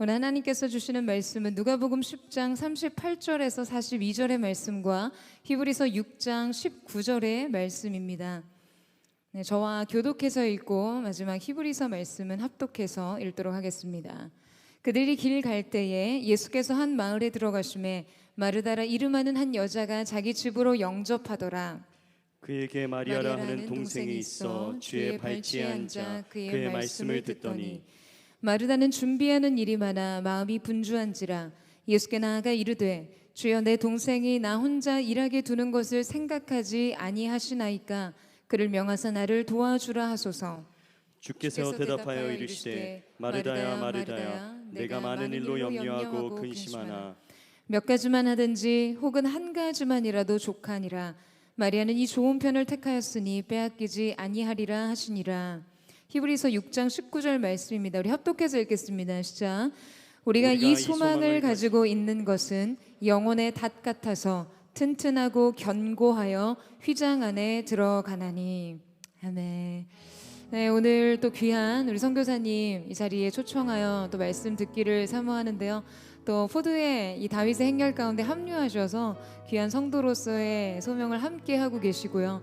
오늘 하나님께서 주시는 말씀은 누가복음 10장 38절에서 42절의 말씀과 히브리서 6장 19절의 말씀입니다. 네, 저와 교독해서 읽고 마지막 히브리서 말씀은 합독해서 읽도록 하겠습니다. 그들이 길 갈 때에 예수께서 한 마을에 들어가심에 마르다라 이름하는 한 여자가 자기 집으로 영접하더라. 그에게 마리아라 하는 동생이 있어 주의 발치에 앉아 그의 말씀을 듣더니 마르다는 준비하는 일이 많아 마음이 분주한지라 예수께 나아가 이르되 주여 내 동생이 나 혼자 일하게 두는 것을 생각하지 아니하시나이까 그를 명하사 나를 도와주라 하소서. 주께서 대답하여 이르시되 마르다야 마르다야 내가 많은 일로 염려하고 근심하나 몇 가지만 하든지 혹은 한 가지만이라도 족하니라. 마리아는 이 좋은 편을 택하였으니 빼앗기지 아니하리라 하시니라. 히브리서 6장 19절 말씀입니다. 우리 합독해서 읽겠습니다. 시작. 우리가 이 소망을 가지고 있는 것은 영혼의 닷 같아서 튼튼하고 견고하여 휘장 안에 들어가나니. 아멘. 네, 오늘 또 귀한 우리 선교사님 이 자리에 초청하여 또 말씀 듣기를 사모하는데요. 또 포도의 이 다윗의 행렬 가운데 합류하셔서 귀한 성도로서의 소명을 함께 하고 계시고요.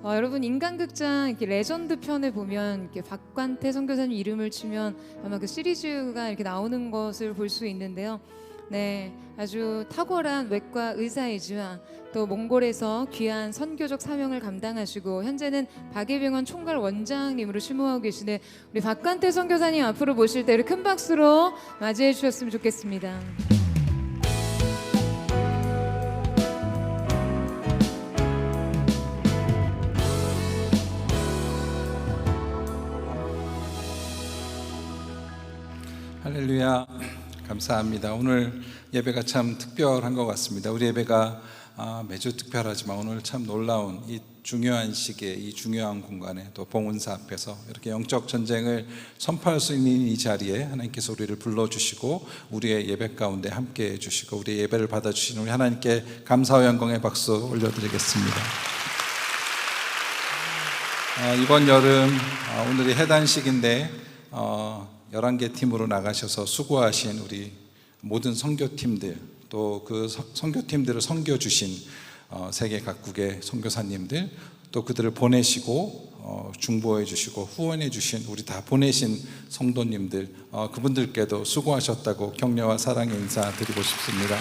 여러분 인간극장 이렇게 레전드 편에 보면 이렇게 박관태 선교사님 이름을 치면 아마 그 시리즈가 이렇게 나오는 것을 볼 수 있는데요. 네, 아주 탁월한 외과 의사이지만 또 몽골에서 귀한 선교적 사명을 감당하시고 현재는 박예병원 총괄 원장님으로 실무하고 계시는 우리 박관태 선교사님 앞으로 모실 때 큰 박수로 맞이해 주셨으면 좋겠습니다. 할렐루야, 감사합니다. 오늘 예배가 참 특별한 것 같습니다. 우리 예배가 매주 특별하지만 오늘 참 놀라운 이 중요한 시기에 이 중요한 공간에 또 봉은사 앞에서 이렇게 영적 전쟁을 선포할 수 있는 이 자리에 하나님께서 우리를 불러주시고 우리의 예배 가운데 함께 해주시고 우리의 예배를 받아주시는 우리 하나님께 감사와 영광의 박수 올려드리겠습니다. 이번 여름 오늘이 해단식인데 11개 팀으로 나가셔서 수고하신 우리 모든 선교팀들 또 그 선교팀들을 섬겨주신 세계 각국의 선교사님들 또 그들을 보내시고 중보해 주시고 후원해 주신 우리 다 보내신 성도님들 그분들께도 수고하셨다고 격려와 사랑의 인사 드리고 싶습니다.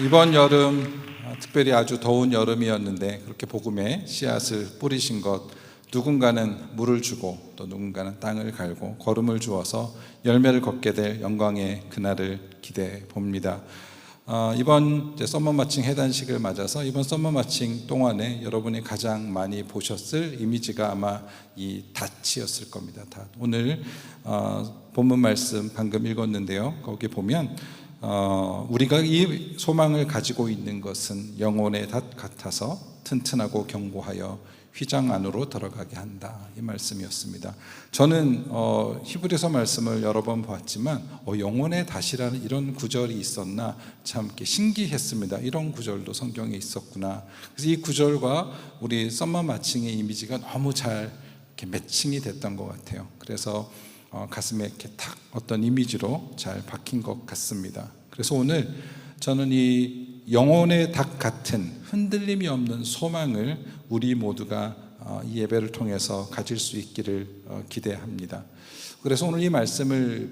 이번 여름 특별히 아주 더운 여름이었는데 그렇게 복음의 씨앗을 뿌리신 것 누군가는 물을 주고 또 누군가는 땅을 갈고 걸음을 주어서 열매를 걷게 될 영광의 그날을 기대해 봅니다. 이번 서머 마칭 해단식을 맞아서 이번 서머 마칭 동안에 여러분이 가장 많이 보셨을 이미지가 아마 이 닷이었을 겁니다. 닷. 오늘 본문 말씀 방금 읽었는데요. 거기 보면 우리가 이 소망을 가지고 있는 것은 영혼의 닷 같아서 튼튼하고 견고하여 휘장 안으로 들어가게 한다, 이 말씀이었습니다. 저는 히브리서 말씀을 여러 번 봤지만 영혼의 닷이라는 이런 구절이 있었나 참 이렇게 신기했습니다. 이런 구절도 성경에 있었구나. 그래서 이 구절과 우리 썸머 마칭의 이미지가 너무 잘 이렇게 매칭이 됐던 것 같아요. 그래서 가슴에 이렇게 탁 어떤 이미지로 잘 박힌 것 같습니다. 그래서 오늘 저는 이 영혼의 닭 같은 흔들림이 없는 소망을 우리 모두가 이 예배를 통해서 가질 수 있기를 기대합니다. 그래서 오늘 이 말씀을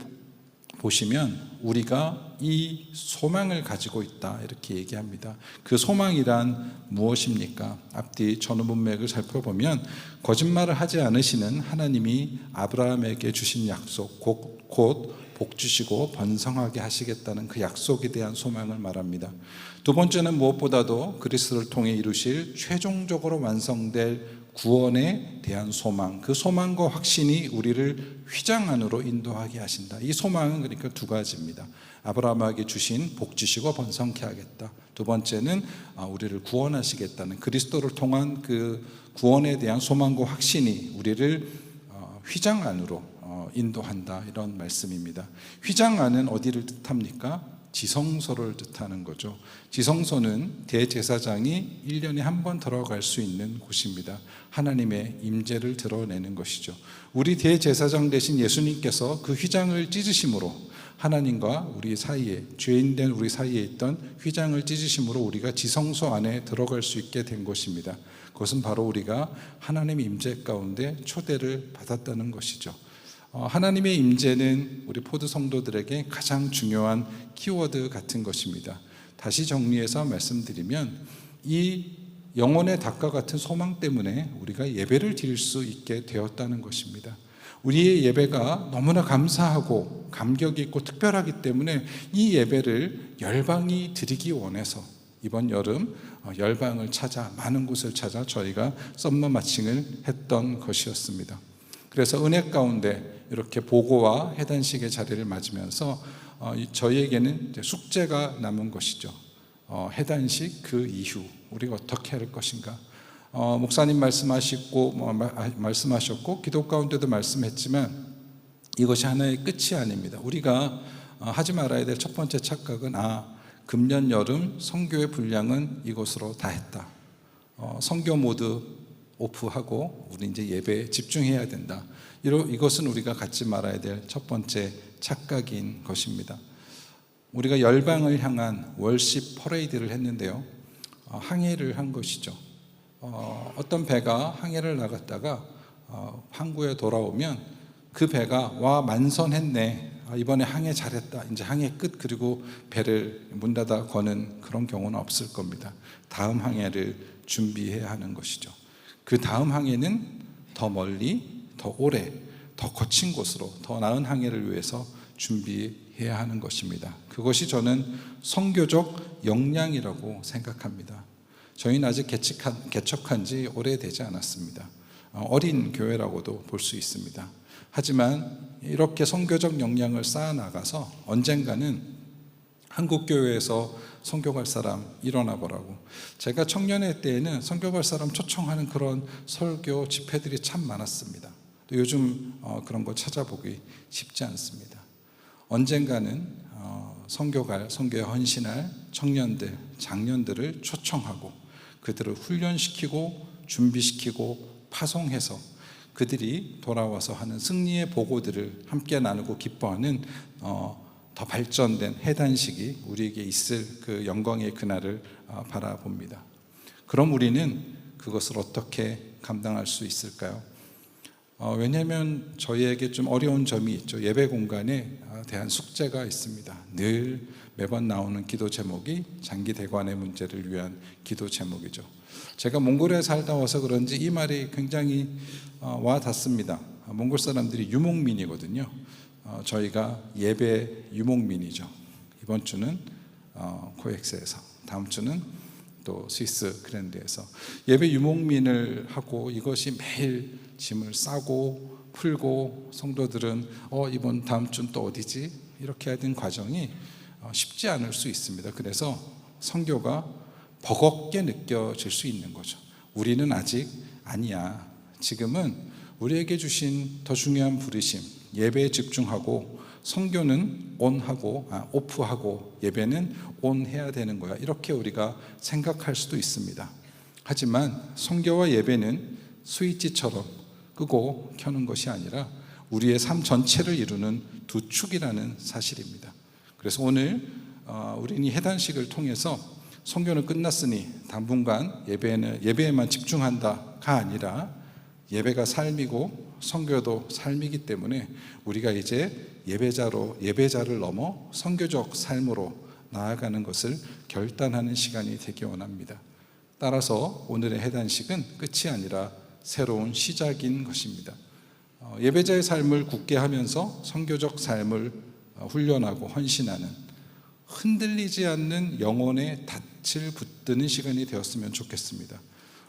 보시면 우리가 이 소망을 가지고 있다 이렇게 얘기합니다. 그 소망이란 무엇입니까? 앞뒤 전후 문맥을 살펴보면 거짓말을 하지 않으시는 하나님이 아브라함에게 주신 약속 곧 복 주시고 번성하게 하시겠다는 그 약속에 대한 소망을 말합니다. 두 번째는 무엇보다도 그리스도를 통해 이루실 최종적으로 완성될 구원에 대한 소망, 그 소망과 확신이 우리를 휘장 안으로 인도하게 하신다. 이 소망은 그러니까 두 가지입니다. 아브라함에게 주신 복 주시고 번성케 하겠다. 두 번째는 우리를 구원하시겠다는 그리스도를 통한 그 구원에 대한 소망과 확신이 우리를 휘장 안으로 인도한다, 이런 말씀입니다. 휘장 안은 어디를 뜻합니까? 지성소를 뜻하는 거죠. 지성소는 대제사장이 1년에 한 번 들어갈 수 있는 곳입니다. 하나님의 임재를 드러내는 것이죠. 우리 대제사장 되신 예수님께서 그 휘장을 찢으심으로 하나님과 우리 사이에, 죄인된 우리 사이에 있던 휘장을 찢으심으로 우리가 지성소 안에 들어갈 수 있게 된 것입니다. 그것은 바로 우리가 하나님의 임재 가운데 초대를 받았다는 것이죠. 하나님의 임재는 우리 포드 성도들에게 가장 중요한 키워드 같은 것입니다. 다시 정리해서 말씀드리면 이 영혼의 닭과 같은 소망 때문에 우리가 예배를 드릴 수 있게 되었다는 것입니다. 우리의 예배가 너무나 감사하고 감격이 있고 특별하기 때문에 이 예배를 열방이 드리기 원해서 이번 여름 열방을 찾아 많은 곳을 찾아 저희가 썸머 마칭을 했던 것이었습니다. 그래서 은혜 가운데 이렇게 보고와 해단식의 자리를 맞으면서 저희에게는 이제 숙제가 남은 것이죠. 해단식 그 이후 우리가 어떻게 할 것인가. 목사님 말씀하셨고 기도 가운데도 말씀했지만 이것이 하나의 끝이 아닙니다. 우리가 하지 말아야 될 첫 번째 착각은 금년 여름 선교의 분량은 이것으로 다 했다. 선교 모드 오프하고 우리 이제 예배에 집중해야 된다. 이것은 우리가 갖지 말아야 될 첫 번째 착각인 것입니다. 우리가 열방을 향한 월십 퍼레이드를 했는데요. 항해를 한 것이죠. 어떤 배가 항해를 나갔다가 항구에 돌아오면 그 배가 와 만선했네. 이번에 항해 잘했다. 이제 항해 끝. 그리고 배를 문 닫아 거는 그런 경우는 없을 겁니다. 다음 항해를 준비해야 하는 것이죠. 그 다음 항해는 더 멀리, 더 오래, 더 거친 곳으로 더 나은 항해를 위해서 준비해야 하는 것입니다. 그것이 저는 선교적 역량이라고 생각합니다. 저희는 아직 개척한 지 오래되지 않았습니다. 어린 교회라고도 볼 수 있습니다. 하지만 이렇게 선교적 역량을 쌓아나가서 언젠가는 한국교회에서 선교 갈 사람 일어나 보라고. 제가 청년회 때에는 선교 갈 사람 초청하는 그런 설교 집회들이 참 많았습니다. 또 요즘 그런 거 찾아보기 쉽지 않습니다. 언젠가는 선교에 헌신할 청년들, 장년들을 초청하고 그들을 훈련시키고 준비시키고 파송해서 그들이 돌아와서 하는 승리의 보고들을 함께 나누고 기뻐하는 더 발전된 해단식이 우리에게 있을 그 영광의 그날을 바라봅니다. 그럼 우리는 그것을 어떻게 감당할 수 있을까요? 왜냐하면 저희에게 좀 어려운 점이 있죠. 예배 공간에 대한 숙제가 있습니다. 늘 매번 나오는 기도 제목이 장기 대관의 문제를 위한 기도 제목이죠. 제가 몽골에 살다 와서 그런지 이 말이 굉장히 와 닿습니다. 몽골 사람들이 유목민이거든요. 저희가 예배 유목민이죠. 이번 주는 코엑스에서, 다음 주는 또 스위스 그랜드에서 예배 유목민을 하고 이것이 매일 짐을 싸고 풀고 성도들은 이번 다음 주는 또 어디지? 이렇게 하는 과정이 쉽지 않을 수 있습니다. 그래서 선교가 버겁게 느껴질 수 있는 거죠. 우리는 아직 아니야. 지금은 우리에게 주신 더 중요한 부르심, 예배에 집중하고 선교는 오프하고 예배는 온해야 되는 거야. 이렇게 우리가 생각할 수도 있습니다. 하지만 선교와 예배는 스위치처럼 끄고 켜는 것이 아니라 우리의 삶 전체를 이루는 두 축이라는 사실입니다. 그래서 오늘 우리는 이 해단식을 통해서 선교는 끝났으니 당분간 예배에만 집중한다가 아니라 예배가 삶이고 선교도 삶이기 때문에 우리가 이제 예배자를 넘어 선교적 삶으로 나아가는 것을 결단하는 시간이 되기 원합니다. 따라서 오늘의 해단식은 끝이 아니라 새로운 시작인 것입니다. 예배자의 삶을 굳게 하면서 선교적 삶을 훈련하고 헌신하는 흔들리지 않는 영혼의 닻을 붙드는 시간이 되었으면 좋겠습니다.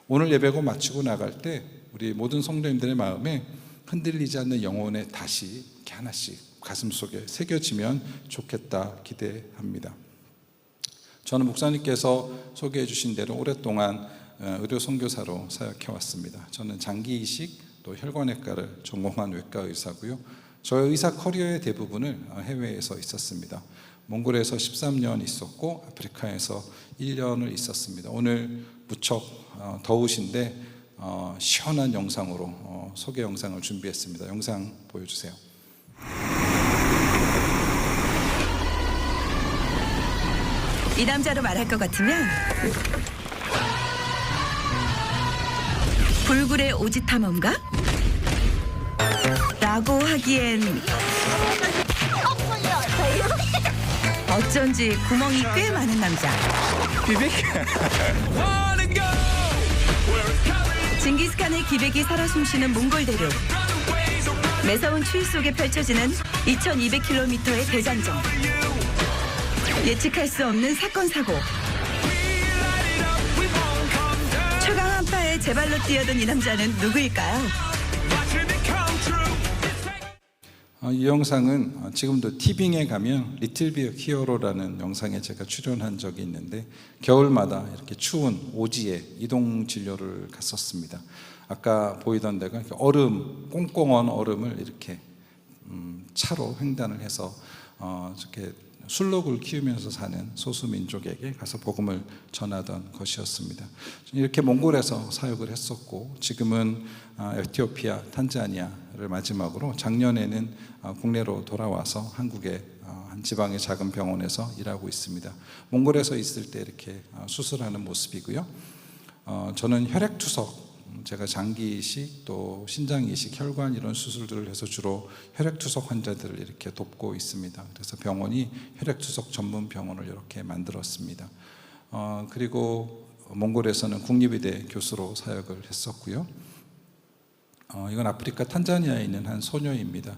오늘 예배고 마치고 나갈 때 우리 모든 성도님들의 마음에 흔들리지 않는 영혼의 닻이 이렇게 하나씩 가슴 속에 새겨지면 좋겠다 기대합니다. 저는 목사님께서 소개해 주신 대로 오랫동안 의료 선교사로 사역해 왔습니다. 저는 장기 이식 또 혈관외과를 전공한 외과 의사고요. 저의 의사 커리어의 대부분을 해외에서 있었습니다. 몽골에서 13년 있었고 아프리카에서 1년을 있었습니다. 오늘 무척 더우신데 시원한 영상으로 소개 영상을 준비했습니다. 영상 보여주세요. 이 남자로 말할 것 같으면 불굴의 오지탐험가? 라고 하기엔 어쩐지 구멍이 꽤 많은 남자. 징기스칸의 기백이 살아 숨쉬는 몽골 대륙. 매서운 추위 속에 펼쳐지는 2200km의 대장정. 예측할 수 없는 사건 사고. 최강 한파에 제 발로 뛰어든 이 남자는 누구일까요? 이 영상은 지금도 티빙에 가면 리틀 빅 히어로라는 영상에 제가 출연한 적이 있는데 겨울마다 이렇게 추운 오지에 이동 진료를 갔었습니다. 아까 보이던 데가 얼음, 꽁꽁한 얼음을 이렇게 차로 횡단을 해서 이렇게 술록을 키우면서 사는 소수민족에게 가서 복음을 전하던 것이었습니다. 이렇게 몽골에서 사역을 했었고 지금은 에티오피아, 탄자니아를 마지막으로 작년에는 국내로 돌아와서 한국의 한 지방의 작은 병원에서 일하고 있습니다. 몽골에서 있을 때 이렇게 수술하는 모습이고요. 저는 혈액투석, 제가 장기 이식 또 신장 이식, 혈관 이런 수술들을 해서 주로 혈액투석 환자들을 이렇게 돕고 있습니다. 그래서 병원이 혈액투석 전문 병원을 이렇게 만들었습니다. 그리고 몽골에서는 국립의대 교수로 사역을 했었고요. 이건 아프리카 탄자니아에 있는 한 소녀입니다.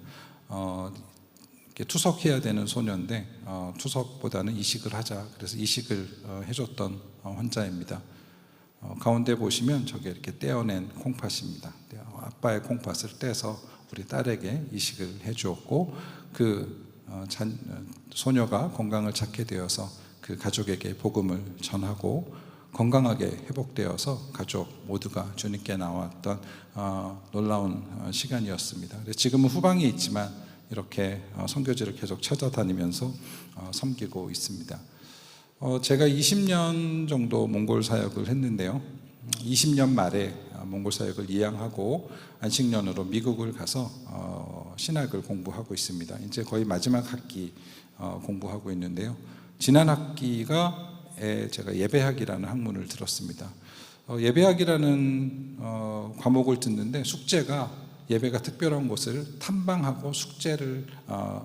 투석해야 되는 소녀인데 투석보다는 이식을 하자 그래서 이식을 해줬던 환자입니다. 가운데 보시면 저게 이렇게 떼어낸 콩팥입니다. 아빠의 콩팥을 떼서 우리 딸에게 이식을 해주었고 그 소녀가 건강을 찾게 되어서 그 가족에게 복음을 전하고 건강하게 회복되어서 가족 모두가 주님께 나왔던 놀라운 시간이었습니다. 지금은 후방에 있지만 이렇게 선교지를 계속 찾아다니면서 섬기고 있습니다. 제가 20년 정도 몽골 사역을 했는데요. 20년 말에 몽골 사역을 이양하고 안식년으로 미국을 가서 신학을 공부하고 있습니다. 이제 거의 마지막 학기 공부하고 있는데요. 지난 학기가 제가 예배학이라는 학문을 들었습니다. 예배학이라는 과목을 듣는데 숙제가 예배가 특별한 곳을 탐방하고 숙제를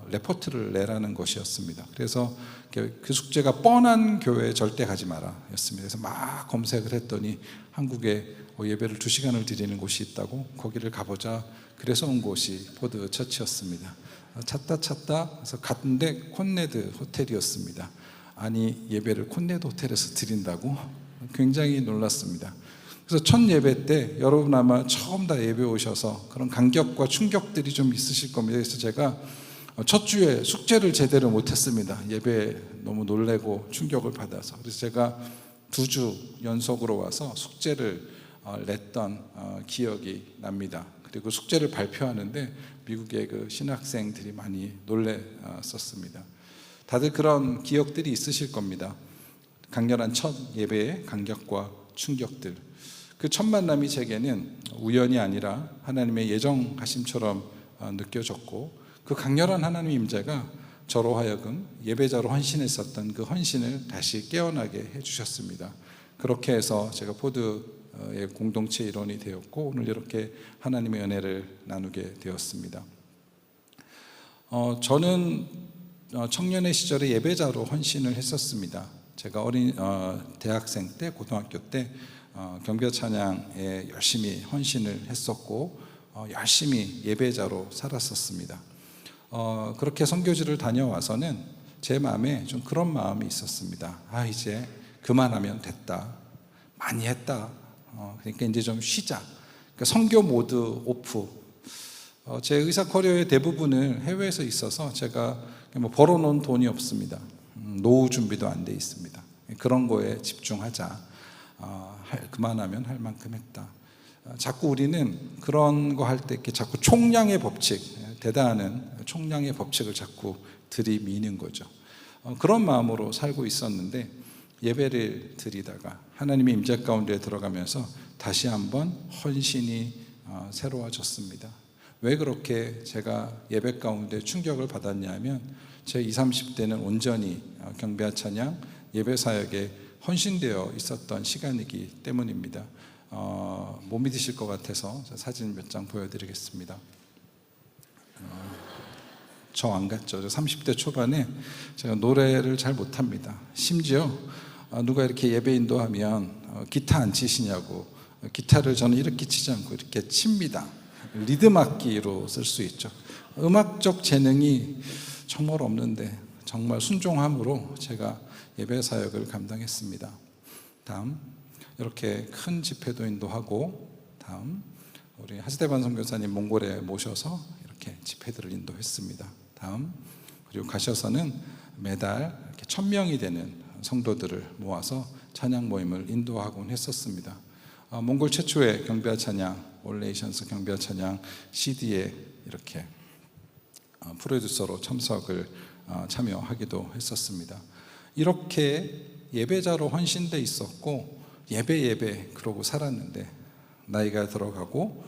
레포트를 내라는 것이었습니다. 그래서 그 숙제가 뻔한 교회에 절대 가지 마라 였습니다. 그래서 막 검색을 했더니 한국에 예배를 2시간을 드리는 곳이 있다고 거기를 가보자. 그래서 온 곳이 포드 처치였습니다. 찾다 그래서 갔는데 콘네드 호텔이었습니다. 아니 예배를 콘네드 호텔에서 드린다고? 굉장히 놀랐습니다. 그래서 첫 예배 때 여러분 아마 처음 다 예배 오셔서 그런 감격과 충격들이 좀 있으실 겁니다. 그래서 제가 첫 주에 숙제를 제대로 못했습니다. 예배에 너무 놀래고 충격을 받아서. 그래서 제가 2주 연속으로 와서 숙제를 냈던 기억이 납니다. 그리고 숙제를 발표하는데 미국의 그 신학생들이 많이 놀랬었습니다. 다들 그런 기억들이 있으실 겁니다. 강렬한 첫 예배의 감격과 충격들. 그 첫 만남이 제게는 우연이 아니라 하나님의 예정하심처럼 느껴졌고 그 강렬한 하나님의 임재가 저로 하여금 예배자로 헌신했었던 그 헌신을 다시 깨어나게 해주셨습니다. 그렇게 해서 제가 포드의 공동체 일원이 되었고 오늘 이렇게 하나님의 은혜를 나누게 되었습니다. 저는 청년의 시절에 예배자로 헌신을 했었습니다. 제가 대학생 때, 고등학교 때 경배 찬양에 열심히 헌신을 했었고 열심히 예배자로 살았었습니다. 그렇게 선교지를 다녀와서는 제 마음에 좀 그런 마음이 있었습니다. 이제 그만하면 됐다. 많이 했다. 그러니까 이제 좀 쉬자. 그러니까 선교 모드 오프. 제 의사 커리어의 대부분을 해외에서 있어서 제가 벌어놓은 돈이 없습니다. 노후 준비도 안 돼 있습니다. 그런 거에 집중하자. 그만하면 할 만큼 했다. 자꾸 우리는 그런 거 할 때 이렇게 자꾸 총량의 법칙, 대단한 총량의 법칙을 자꾸 들이미는 거죠. 그런 마음으로 살고 있었는데 예배를 드리다가 하나님의 임재 가운데 들어가면서 다시 한번 헌신이 새로워졌습니다. 왜 그렇게 제가 예배 가운데 충격을 받았냐면 제 20, 30대는 온전히 경배와 찬양, 예배 사역에 헌신되어 있었던 시간이기 때문입니다. 못 믿으실 것 같아서 사진 몇 장 보여드리겠습니다. 저 안 갔죠. 30대 초반에 제가 노래를 잘 못합니다. 심지어 누가 이렇게 예배 인도하면 기타 안 치시냐고, 기타를 저는 이렇게 치지 않고 이렇게 칩니다. 리듬 악기로 쓸 수 있죠. 음악적 재능이 정말 없는데 정말 순종함으로 제가 예배 사역을 감당했습니다. 다음, 이렇게 큰 집회도 인도하고, 다음 우리 하스데반 선교사님 몽골에 모셔서 이렇게 집회들을 인도했습니다. 다음, 그리고 가셔서는 매달 이렇게 1000명이 되는 성도들을 모아서 찬양 모임을 인도하곤 했었습니다. 몽골 최초의 경배와 찬양, 올레이션스 경배와 찬양 CD에 이렇게 프로듀서로 참석을 참여하기도 했었습니다. 이렇게 예배자로 헌신돼 있었고 예배 그러고 살았는데 나이가 들어가고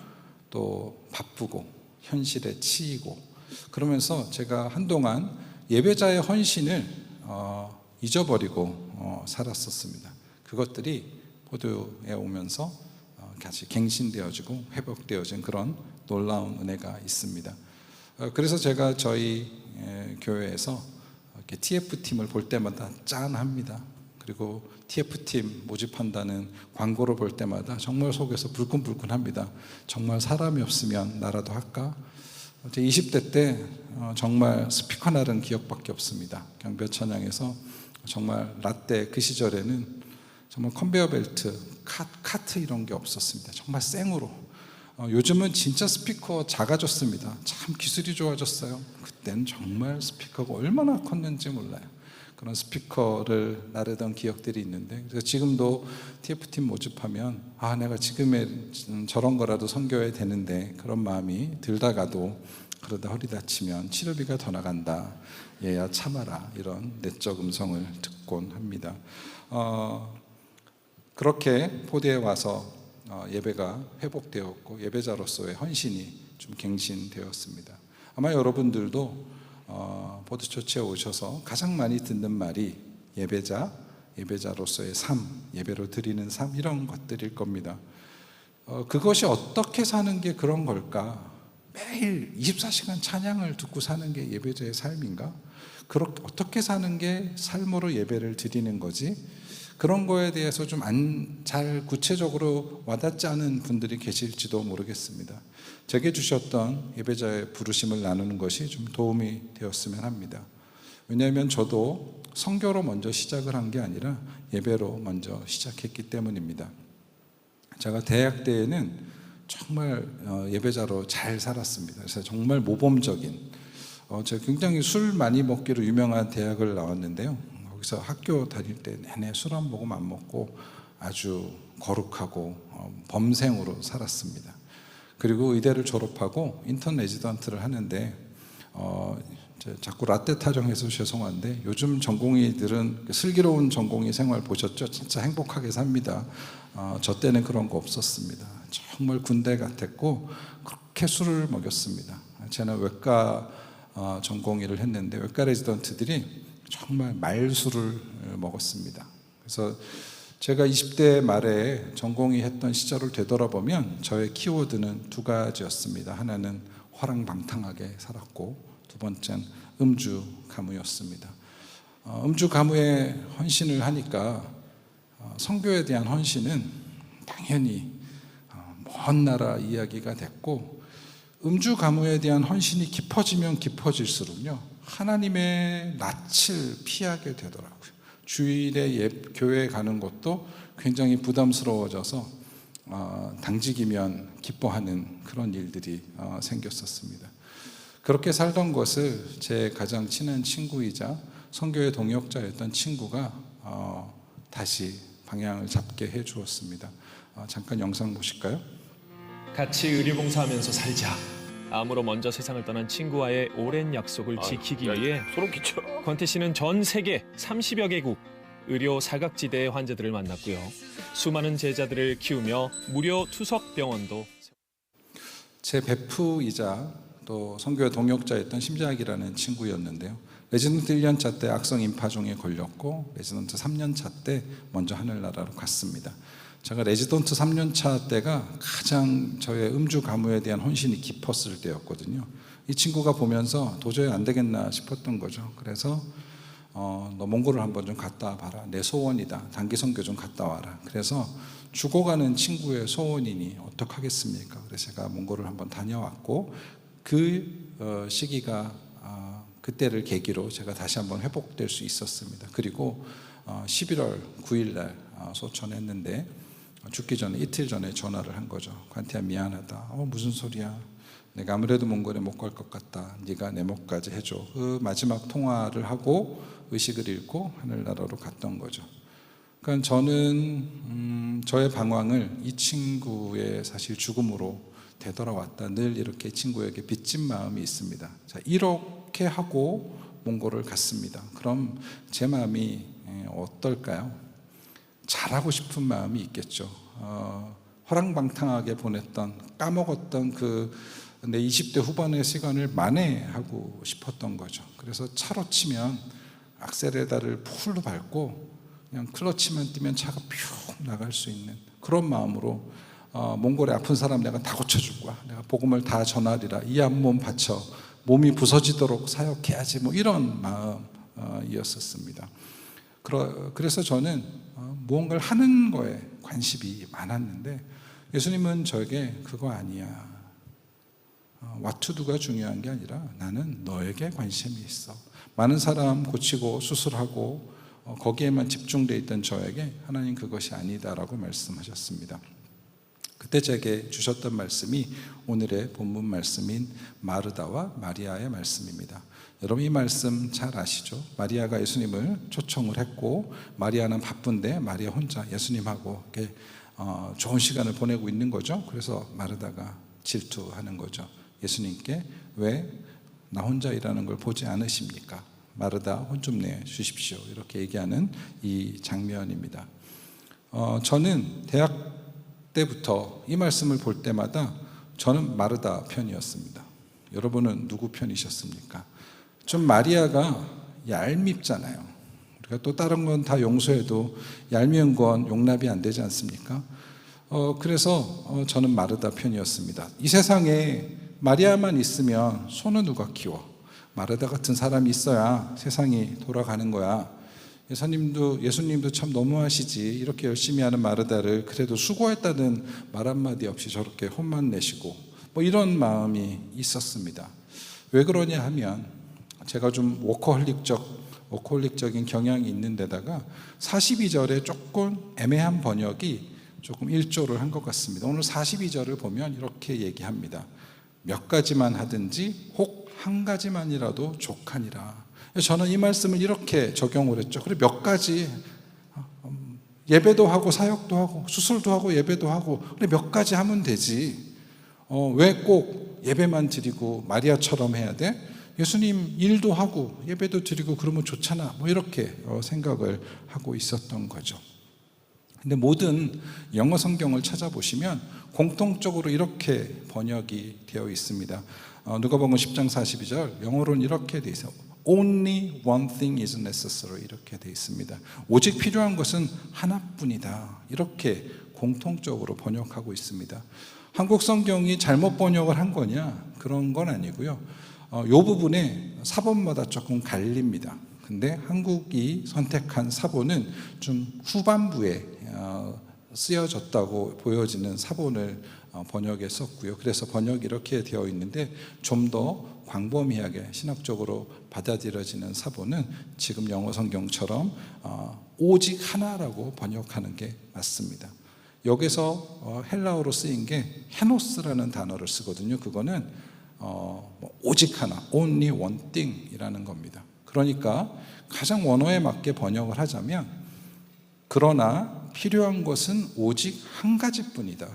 또 바쁘고 현실에 치이고 그러면서 제가 한동안 예배자의 헌신을 잊어버리고 살았었습니다. 그것들이 포도에 오면서 다시 갱신되어지고 회복되어진 그런 놀라운 은혜가 있습니다. 그래서 제가 저희 교회에서 이렇게 TF팀을 볼 때마다 짠합니다. 그리고 TF팀 모집한다는 광고를 볼 때마다 정말 속에서 불끈불끈합니다. 정말 사람이 없으면 나라도 할까? 제 20대 때 정말 스피커 나른 기억밖에 없습니다. 경배 찬양에서 정말 라떼 그 시절에는 정말 컨베어 벨트, 카트 이런 게 없었습니다. 정말 생으로. 요즘은 진짜 스피커 작아졌습니다. 참 기술이 좋아졌어요. 그땐 정말 스피커가 얼마나 컸는지 몰라요. 그런 스피커를 나르던 기억들이 있는데, 그래서 지금도 TF팀 모집하면 내가 지금의 저런 거라도 섬겨야 되는데 그런 마음이 들다가도 그러다 허리 다치면 치료비가 더 나간다. 얘야 참아라. 이런 내적 음성을 듣곤 합니다. 그렇게 포대에 와서 예배가 회복되었고 예배자로서의 헌신이 좀 갱신되었습니다. 아마 여러분들도 보드처치에 오셔서 가장 많이 듣는 말이 예배자로서의 삶, 예배로 드리는 삶 이런 것들일 겁니다. 그것이 어떻게 사는 게 그런 걸까? 매일 24시간 찬양을 듣고 사는 게 예배자의 삶인가? 어떻게 사는 게 삶으로 예배를 드리는 거지? 그런 거에 대해서 좀 잘 구체적으로 와닿지 않은 분들이 계실지도 모르겠습니다. 제게 주셨던 예배자의 부르심을 나누는 것이 좀 도움이 되었으면 합니다. 왜냐하면 저도 선교로 먼저 시작을 한 게 아니라 예배로 먼저 시작했기 때문입니다. 제가 대학 때에는 정말 예배자로 잘 살았습니다. 그래서 정말 모범적인, 제가 굉장히 술 많이 먹기로 유명한 대학을 나왔는데요. 거기서 학교 다닐 때 내내 술 한 모금 안 먹고 아주 거룩하고 범생으로 살았습니다. 그리고 의대를 졸업하고 인턴 레지던트를 하는데 자꾸 라떼 타령해서 죄송한데 요즘 전공의들은 슬기로운 전공의 생활 보셨죠? 진짜 행복하게 삽니다. 저 때는 그런 거 없었습니다. 정말 군대 같았고 그렇게 술을 먹였습니다. 저는 외과 전공의를 했는데 외과 레지던트들이 정말 말술을 먹었습니다. 그래서 제가 20대 말에 전공의 했던 시절을 되돌아보면 저의 키워드는 두 가지였습니다. 하나는 화랑방탕하게 살았고 두 번째는 음주 가무였습니다. 음주 가무에 헌신을 하니까 선교에 대한 헌신은 당연히 먼 나라 이야기가 됐고 음주 가무에 대한 헌신이 깊어지면 깊어질수록요 하나님의 낯을 피하게 되더라고요. 주일에 교회에 가는 것도 굉장히 부담스러워져서 당직이면 기뻐하는 그런 일들이 생겼었습니다. 그렇게 살던 것을 제 가장 친한 친구이자 선교의 동역자였던 친구가 다시 방향을 잡게 해주었습니다. 잠깐 영상 보실까요? 같이 의료봉사하면서 살자. 암으로 먼저 세상을 떠난 친구와의 오랜 약속을 지키기 위해 소름 끼쳐. 권태 씨는 전 세계 30여 개국 의료 사각지대의 환자들을 만났고요. 수많은 제자들을 키우며 무료 투석 병원도 제 베프이자 또 선교의 동역자였던 심재학이라는 친구였는데요. 레지던트 1년차 때 악성 임파종에 걸렸고 레지던트 3년차 때 먼저 하늘나라로 갔습니다. 제가 레지던트 3년차 때가 가장 저의 음주 가무에 대한 헌신이 깊었을 때였거든요. 이 친구가 보면서 도저히 안 되겠나 싶었던 거죠. 그래서 너 몽골을 한번 좀 갔다 와봐라. 내 소원이다. 단기 선교 좀 갔다 와라. 그래서 죽어가는 친구의 소원이니 어떡하겠습니까? 그래서 제가 몽골을 한번 다녀왔고 그 시기가 그때를 계기로 제가 다시 한번 회복될 수 있었습니다. 그리고 11월 9일 날 소천했는데 죽기 전에 이틀 전에 전화를 한 거죠. 관태야 미안하다. 무슨 소리야. 내가 아무래도 몽골에 못 갈 것 같다. 네가 내 목까지 해줘. 그 마지막 통화를 하고 의식을 잃고 하늘나라로 갔던 거죠. 그러니까 저는 저의 방황을 이 친구의 사실 죽음으로 되돌아왔다. 늘 이렇게 친구에게 빚진 마음이 있습니다. 자, 이렇게 하고 몽골을 갔습니다. 그럼 제 마음이 어떨까요? 잘하고 싶은 마음이 있겠죠. 호랑방탕하게 보냈던 까먹었던 내 20대 후반의 시간을 만회하고 싶었던 거죠. 그래서 차로 치면 악셀레다를 풀로 밟고 그냥 클러치만 뛰면 차가 퓨 나갈 수 있는 그런 마음으로 몽골에 아픈 사람 내가 다 고쳐줄 거야. 내가 복음을 다 전하리라. 이 한 몸 바쳐 몸이 부서지도록 사역해야지. 이런 마음이었었습니다. 그래서 저는 무언가를 하는 거에 관심이 많았는데 예수님은 저에게 그거 아니야. 와투두가 중요한 게 아니라 나는 너에게 관심이 있어. 많은 사람 고치고 수술하고 거기에만 집중되어 있던 저에게 하나님 그것이 아니다라고 말씀하셨습니다. 그때 제게 주셨던 말씀이 오늘의 본문 말씀인 마르다와 마리아의 말씀입니다. 여러분 이 말씀 잘 아시죠? 마리아가 예수님을 초청을 했고 마리아는 바쁜데 마리아 혼자 예수님하고 이렇게 좋은 시간을 보내고 있는 거죠. 그래서 마르다가 질투하는 거죠. 예수님께 왜 나 혼자 일하는 걸 보지 않으십니까? 마르다 혼 좀 내주십시오. 이렇게 얘기하는 이 장면입니다. 저는 대학 때부터 이 말씀을 볼 때마다 저는 마르다 편이었습니다. 여러분은 누구 편이셨습니까? 좀 마리아가 얄밉잖아요. 우리가 또 다른 건 다 용서해도 얄미운 건 용납이 안 되지 않습니까? 그래서 저는 마르다 편이었습니다. 이 세상에 마리아만 있으면 소는 누가 키워? 마르다 같은 사람이 있어야 세상이 돌아가는 거야. 예수님도 참 너무하시지. 이렇게 열심히 하는 마르다를 그래도 수고했다는 말 한마디 없이 저렇게 혼만 내시고 이런 마음이 있었습니다. 왜 그러냐 하면 제가 좀 워커홀릭적인 경향이 있는 데다가 42절에 조금 애매한 번역이 조금 일조를 한 것 같습니다. 오늘 42절을 보면 이렇게 얘기합니다. 몇 가지만 하든지 혹 한 가지만이라도 족하니라. 저는 이 말씀을 이렇게 적용을 했죠. 그래 몇 가지 예배도 하고 사역도 하고 수술도 하고 예배도 하고 그래 몇 가지 하면 되지. 왜 꼭 예배만 드리고 마리아처럼 해야 돼? 예수님 일도 하고 예배도 드리고 그러면 좋잖아. 이렇게 생각을 하고 있었던 거죠. 근데 모든 영어 성경을 찾아보시면 공통적으로 이렇게 번역이 되어 있습니다. 누가복음 10장 42절 영어로는 이렇게 되어 있어요. Only one thing is necessary 이렇게 되어 있습니다. 오직 필요한 것은 하나뿐이다. 이렇게 공통적으로 번역하고 있습니다. 한국 성경이 잘못 번역을 한 거냐? 그런 건 아니고요. 이 부분에 사본마다 조금 갈립니다. 근데 한국이 선택한 사본은 좀 후반부에 쓰여졌다고 보여지는 사본을 번역했었고요. 그래서 번역이 이렇게 되어 있는데 좀 더 광범위하게 신학적으로 받아들여지는 사본은 지금 영어 성경처럼 오직 하나라고 번역하는 게 맞습니다. 여기서 헬라어로 쓰인 게 헤노스라는 단어를 쓰거든요. 그거는 오직 하나, only one thing 이라는 겁니다. 그러니까 가장 원어에 맞게 번역을 하자면 그러나 필요한 것은 오직 한 가지뿐이다.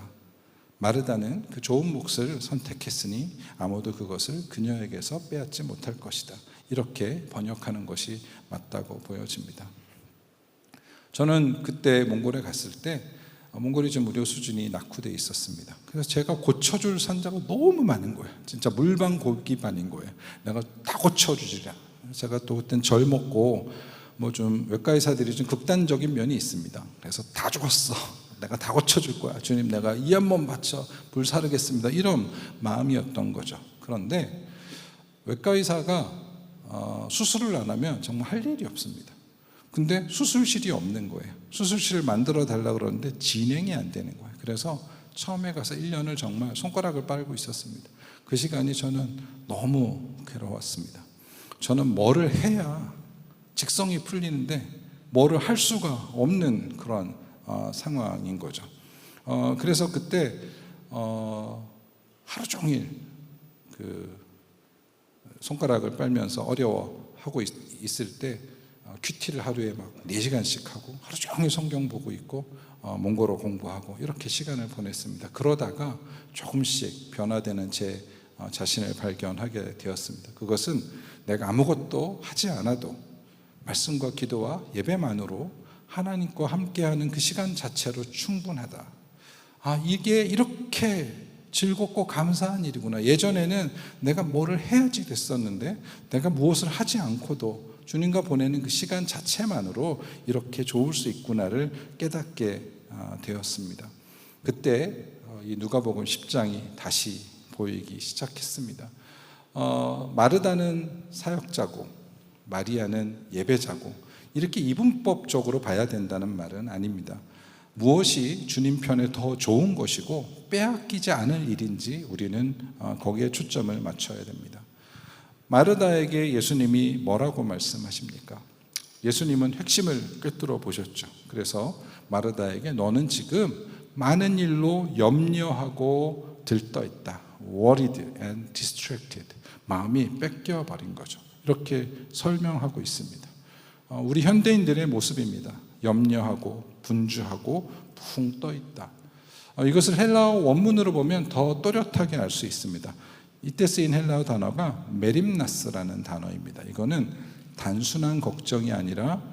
마르다는 그 좋은 몫을 선택했으니 아무도 그것을 그녀에게서 빼앗지 못할 것이다. 이렇게 번역하는 것이 맞다고 보여집니다. 저는 그때 몽골에 갔을 때 몽골이 좀 의료 수준이 낙후되어 있었습니다. 그래서 제가 고쳐줄 산자가 너무 많은 거예요. 진짜 물방고기반인 거예요. 내가 다 고쳐주리라. 제가 또 그땐 젊었고 뭐 좀 외과 의사들이 좀 극단적인 면이 있습니다. 그래서 다 죽었어. 내가 다 고쳐줄 거야. 주님, 내가 이 한 번 바쳐 불사르겠습니다. 이런 마음이었던 거죠. 그런데 외과 의사가 수술을 안 하면 정말 할 일이 없습니다. 근데 수술실이 없는 거예요. 수술실을 만들어 달라고 그러는데 진행이 안 되는 거예요. 그래서 처음에 가서 1년을 정말 손가락을 빨고 있었습니다. 그 시간이 저는 너무 괴로웠습니다. 저는 뭐를 해야 직성이 풀리는데 뭐를 할 수가 없는 그런 상황인 거죠. 그래서 그때 하루 종일 그 손가락을 빨면서 어려워하고 있을 때 큐티를 하루에 막 4시간씩 하고 하루 종일 성경 보고 있고 몽골어 공부하고 이렇게 시간을 보냈습니다. 그러다가 조금씩 변화되는 제 자신을 발견하게 되었습니다. 그것은 내가 아무것도 하지 않아도 말씀과 기도와 예배만으로 하나님과 함께하는 그 시간 자체로 충분하다. 이게 이렇게 즐겁고 감사한 일이구나. 예전에는 내가 뭐를 해야지 됐었는데 내가 무엇을 하지 않고도 주님과 보내는 그 시간 자체만으로 이렇게 좋을 수 있구나를 깨닫게 되었습니다. 그때 이 누가복음 10장이 다시 보이기 시작했습니다. 마르다는 사역자고 마리아는 예배자고 이렇게 이분법적으로 봐야 된다는 말은 아닙니다. 무엇이 주님 편에 더 좋은 것이고 빼앗기지 않을 일인지 우리는 거기에 초점을 맞춰야 됩니다. 마르다에게 예수님이 뭐라고 말씀하십니까? 예수님은 핵심을 꿰뚫어 보셨죠. 그래서 마르다에게 너는 지금 많은 일로 염려하고 들떠 있다. Worried and distracted. 마음이 뺏겨버린 거죠. 이렇게 설명하고 있습니다. 우리 현대인들의 모습입니다. 염려하고 분주하고 붕 떠 있다. 이것을 헬라어 원문으로 보면 더 또렷하게 알 수 있습니다. 이때 쓰인 헬라어 단어가 메림나스라는 단어입니다. 이거는 단순한 걱정이 아니라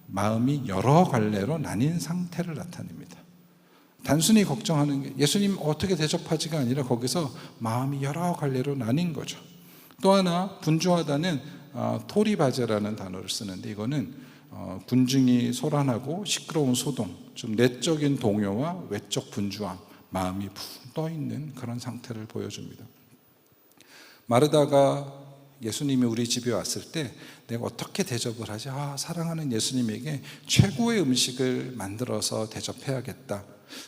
마음이 여러 갈래로 나뉜 상태를 나타냅니다. 단순히 걱정하는 게 예수님 어떻게 대접하지가 아니라 거기서 마음이 여러 갈래로 나뉜 거죠. 또 하나 분주하다는 토리바제라는 단어를 쓰는데 이거는 군중이 소란하고 시끄러운 소동, 좀 내적인 동요와 외적 분주함, 마음이 푹 떠 있는 그런 상태를 보여줍니다. 마르다가 예수님이 우리 집에 왔을 때 내가 어떻게 대접을 하지? 사랑하는 예수님에게 최고의 음식을 만들어서 대접해야겠다.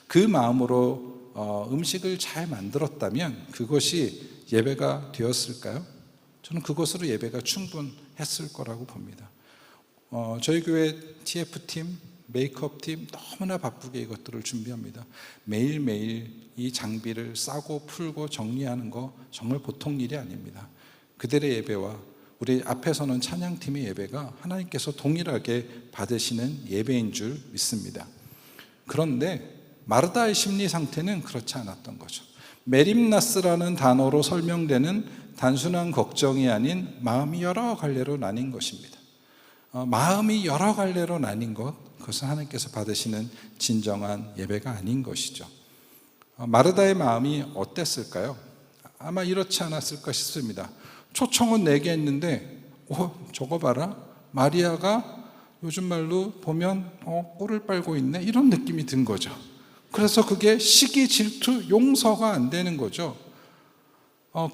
그 마음으로 음식을 잘 만들었다면 그것이 예배가 되었을까요? 저는 그것으로 예배가 충분했을 거라고 봅니다. 저희 교회 TF팀, 메이크업팀 너무나 바쁘게 이것들을 준비합니다. 매일매일 이 장비를 싸고 풀고 정리하는 거 정말 보통 일이 아닙니다. 그들의 예배와 우리 앞에서는 찬양팀의 예배가 하나님께서 동일하게 받으시는 예배인 줄 믿습니다. 그런데 마르다의 심리 상태는 그렇지 않았던 거죠. 메림나스라는 단어로 설명되는 단순한 걱정이 아닌 마음이 여러 갈래로 나뉜 것입니다. 마음이 여러 갈래로 나뉜 것, 그것은 하나님께서 받으시는 진정한 예배가 아닌 것이죠. 마르다의 마음이 어땠을까요? 아마 이렇지 않았을까 싶습니다. 초청은 내게 했는데 저거 봐라, 마리아가 요즘 말로 보면 꼴을 빨고 있네, 이런 느낌이 든 거죠. 그래서 그게 시기, 질투, 용서가 안 되는 거죠.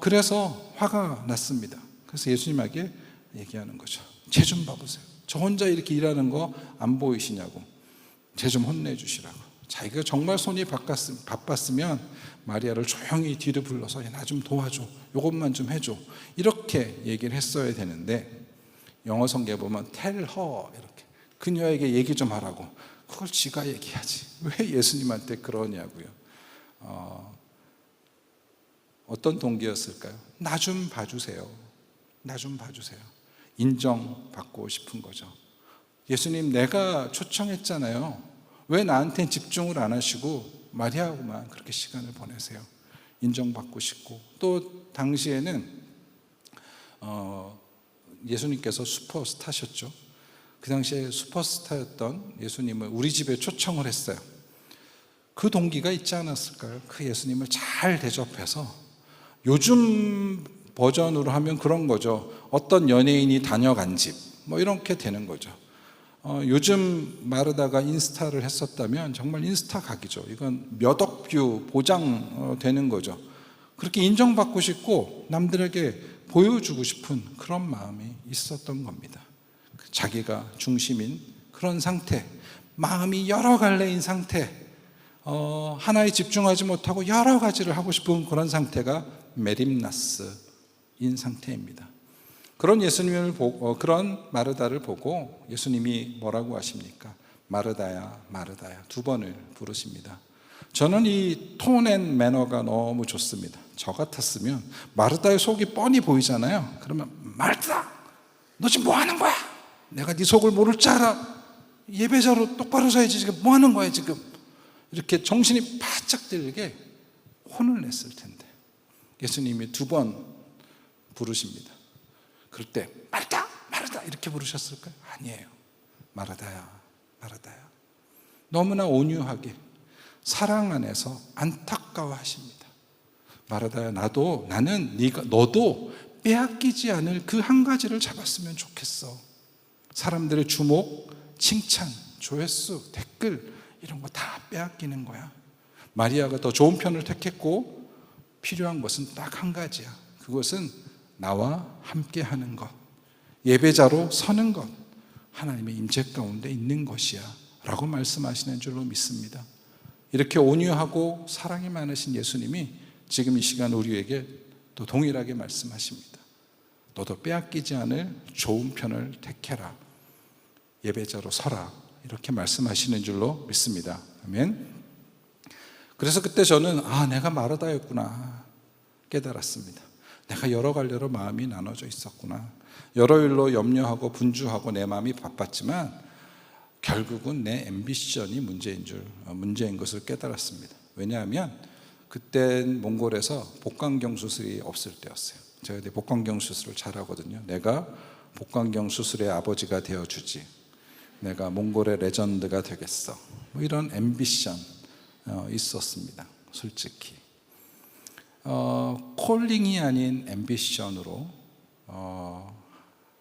그래서 화가 났습니다. 그래서 예수님에게 얘기하는 거죠. 쟤 좀 봐보세요. 저 혼자 이렇게 일하는 거 안 보이시냐고. 쟤 좀 혼내주시라고. 자기가 정말 손이 바빴으면 마리아를 조용히 뒤로 불러서 나 좀 도와줘, 이것만 좀 해줘, 이렇게 얘기를 했어야 되는데 영어 성경에 보면 tell her, 이렇게 그녀에게 얘기 좀 하라고. 그걸 지가 얘기하지 왜 예수님한테 그러냐고요. 어떤 동기였을까요? 나 좀 봐주세요. 나 좀 봐주세요. 인정받고 싶은 거죠. 예수님, 내가 초청했잖아요. 왜 나한테 집중을 안 하시고 마리아하고만 그렇게 시간을 보내세요. 인정받고 싶고, 또 당시에는 예수님께서 슈퍼스타셨죠. 그 당시에 슈퍼스타였던 예수님을 우리 집에 초청을 했어요. 그 동기가 있지 않았을까요? 그 예수님을 잘 대접해서, 요즘 버전으로 하면 그런 거죠. 어떤 연예인이 다녀간 집, 뭐 이렇게 되는 거죠. 요즘 마르다가 인스타를 했었다면 정말 인스타 각이죠. 이건 몇 억 뷰 보장되는 거죠. 그렇게 인정받고 싶고 남들에게 보여주고 싶은 그런 마음이 있었던 겁니다. 자기가 중심인 그런 상태, 마음이 여러 갈래인 상태, 하나에 집중하지 못하고 여러 가지를 하고 싶은 그런 상태가 메림나스인 상태입니다. 그런 예수님을 보고, 그런 마르다를 보고 예수님이 뭐라고 하십니까? 마르다야, 마르다야, 2번을 부르십니다. 저는 이 톤 앤 매너가 너무 좋습니다. 저 같았으면 마르다의 속이 뻔히 보이잖아요. 그러면 마르다, 너 지금 뭐 하는 거야? 내가 네 속을 모를 줄 알아. 예배자로 똑바로 서야지. 지금 뭐 하는 거야 지금? 이렇게 정신이 바짝 들게 혼을 냈을 텐데 예수님이 2번 부르십니다. 그럴 때 마르다, 마르다 이렇게 부르셨을까요? 아니에요. 마르다야, 마르다야. 너무나 온유하게 사랑 안에서 안타까워하십니다. 마르다야, 나는 너도 빼앗기지 않을 그 한 가지를 잡았으면 좋겠어. 사람들의 주목, 칭찬, 조회수, 댓글 이런 거 다 빼앗기는 거야. 마리아가 더 좋은 편을 택했고 필요한 것은 딱 한 가지야. 그것은 나와 함께 하는 것, 예배자로 서는 것, 하나님의 임재 가운데 있는 것이야 라고 말씀하시는 줄로 믿습니다. 이렇게 온유하고 사랑이 많으신 예수님이 지금 이 시간 우리에게 또 동일하게 말씀하십니다. 너도 빼앗기지 않을 좋은 편을 택해라, 예배자로 서라, 이렇게 말씀하시는 줄로 믿습니다. 아멘. 그래서 그때 저는 내가 마르다였구나 깨달았습니다. 내가 여러 갈래로 마음이 나눠져 있었구나. 여러 일로 염려하고 분주하고 내 마음이 바빴지만 결국은 내 앰비션이 문제인 것을 깨달았습니다. 왜냐하면 그땐 몽골에서 복강경 수술이 없을 때였어요. 제가 복강경 수술을 잘하거든요. 내가 복강경 수술의 아버지가 되어주지, 내가 몽골의 레전드가 되겠어, 뭐 이런 앰비션 있었습니다. 솔직히 콜링이 아닌 앰비션으로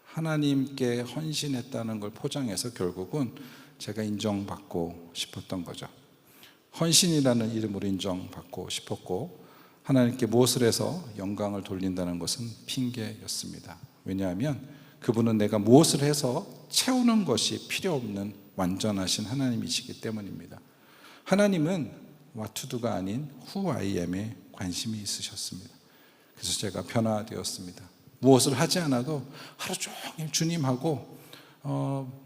하나님께 헌신했다는 걸 포장해서 결국은 제가 인정받고 싶었던 거죠. 헌신이라는 이름으로 인정받고 싶었고, 하나님께 무엇을 해서 영광을 돌린다는 것은 핑계였습니다. 왜냐하면 그분은 내가 무엇을 해서 채우는 것이 필요 없는 완전하신 하나님이시기 때문입니다. 하나님은 what to do가 아닌 who I am에 관심이 있으셨습니다. 그래서 제가 변화되었습니다. 무엇을 하지 않아도 하루 종일 주님하고,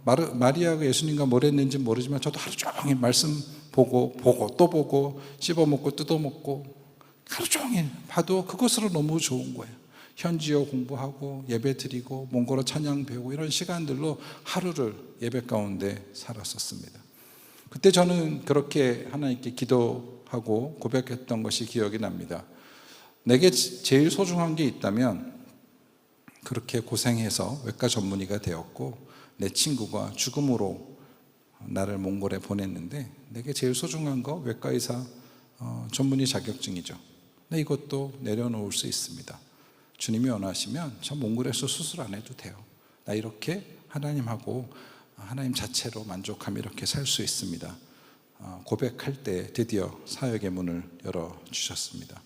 마리아가 예수님과 뭘 했는지 모르지만 저도 하루 종일 말씀 보고 또 보고 씹어먹고 뜯어먹고 하루 종일 봐도 그것으로 너무 좋은 거예요. 현지어 공부하고 예배 드리고 몽골어 찬양 배우고 이런 시간들로 하루를 예배 가운데 살았었습니다. 그때 저는 그렇게 하나님께 기도하고 고백했던 것이 기억이 납니다. 내게 제일 소중한 게 있다면 그렇게 고생해서 외과 전문의가 되었고 내 친구가 죽음으로 나를 몽골에 보냈는데 내게 제일 소중한 거 외과의사 전문의 자격증이죠. 근데 이것도 내려놓을 수 있습니다. 주님이 원하시면 저 몽골에서 수술 안 해도 돼요. 나 이렇게 하나님하고 하나님 자체로 만족하며 이렇게 살 수 있습니다. 고백할 때 드디어 사역의 문을 열어주셨습니다.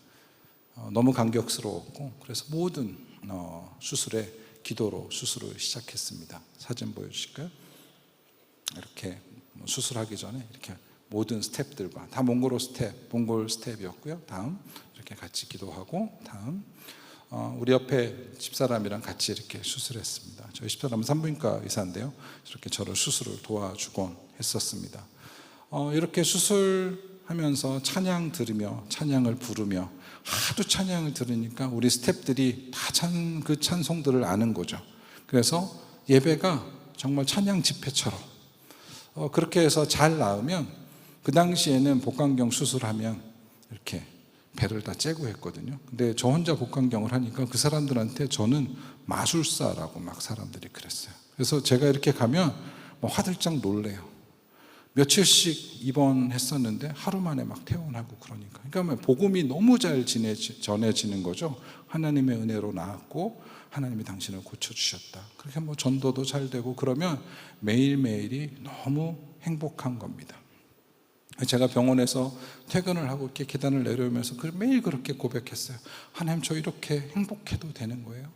너무 감격스러웠고 그래서 모든 수술에 기도로 수술을 시작했습니다. 사진 보여주실까요? 이렇게 수술하기 전에 이렇게 모든 스텝들과 다 몽골 스텝이었고요. 다음 이렇게 같이 기도하고 다음 우리 옆에 집사람이랑 같이 이렇게 수술했습니다. 저희 집사람은 산부인과 의사인데요. 이렇게 저를 수술을 도와주곤 했었습니다. 이렇게 수술하면서 찬양 들으며 찬양을 부르며 하도 찬양을 들으니까 우리 스태프들이 다 그 찬송들을 아는 거죠. 그래서 예배가 정말 찬양 집회처럼 그렇게 해서 잘 나으면 그 당시에는 복강경 수술하면 이렇게 배를 다 째고 했거든요. 근데 저 혼자 복강경을 하니까 그 사람들한테 저는 마술사라고 막 사람들이 그랬어요. 그래서 제가 이렇게 가면 뭐 화들짝 놀래요. 며칠씩 입원했었는데 하루 만에 막 퇴원하고 그러니까. 그러니까 복음이 너무 잘 전해지는 거죠. 하나님의 은혜로 나았고 하나님이 당신을 고쳐주셨다. 그렇게 뭐 전도도 잘 되고 그러면 매일매일이 너무 행복한 겁니다. 제가 병원에서 퇴근을 하고 이렇게 계단을 내려오면서 매일 그렇게 고백했어요. 하나님, 저 이렇게 행복해도 되는 거예요?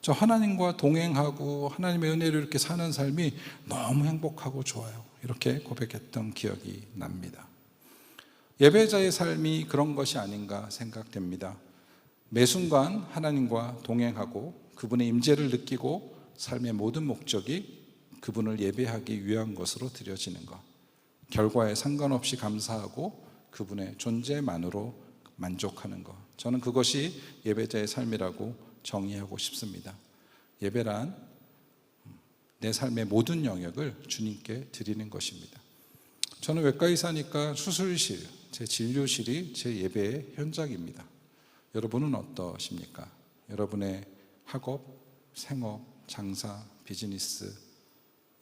저 하나님과 동행하고 하나님의 은혜를 이렇게 사는 삶이 너무 행복하고 좋아요. 이렇게 고백했던 기억이 납니다. 예배자의 삶이 그런 것이 아닌가 생각됩니다. 매 순간 하나님과 동행하고 그분의 임재를 느끼고 삶의 모든 목적이 그분을 예배하기 위한 것으로 드려지는 것. 결과에 상관없이 감사하고 그분의 존재만으로 만족하는 것. 저는 그것이 예배자의 삶이라고 정의하고 싶습니다. 예배란 내 삶의 모든 영역을 주님께 드리는 것입니다. 저는 외과 의사니까 수술실, 제 진료실이 제 예배의 현장입니다. 여러분은 어떠십니까? 여러분의 학업, 생업, 장사, 비즈니스,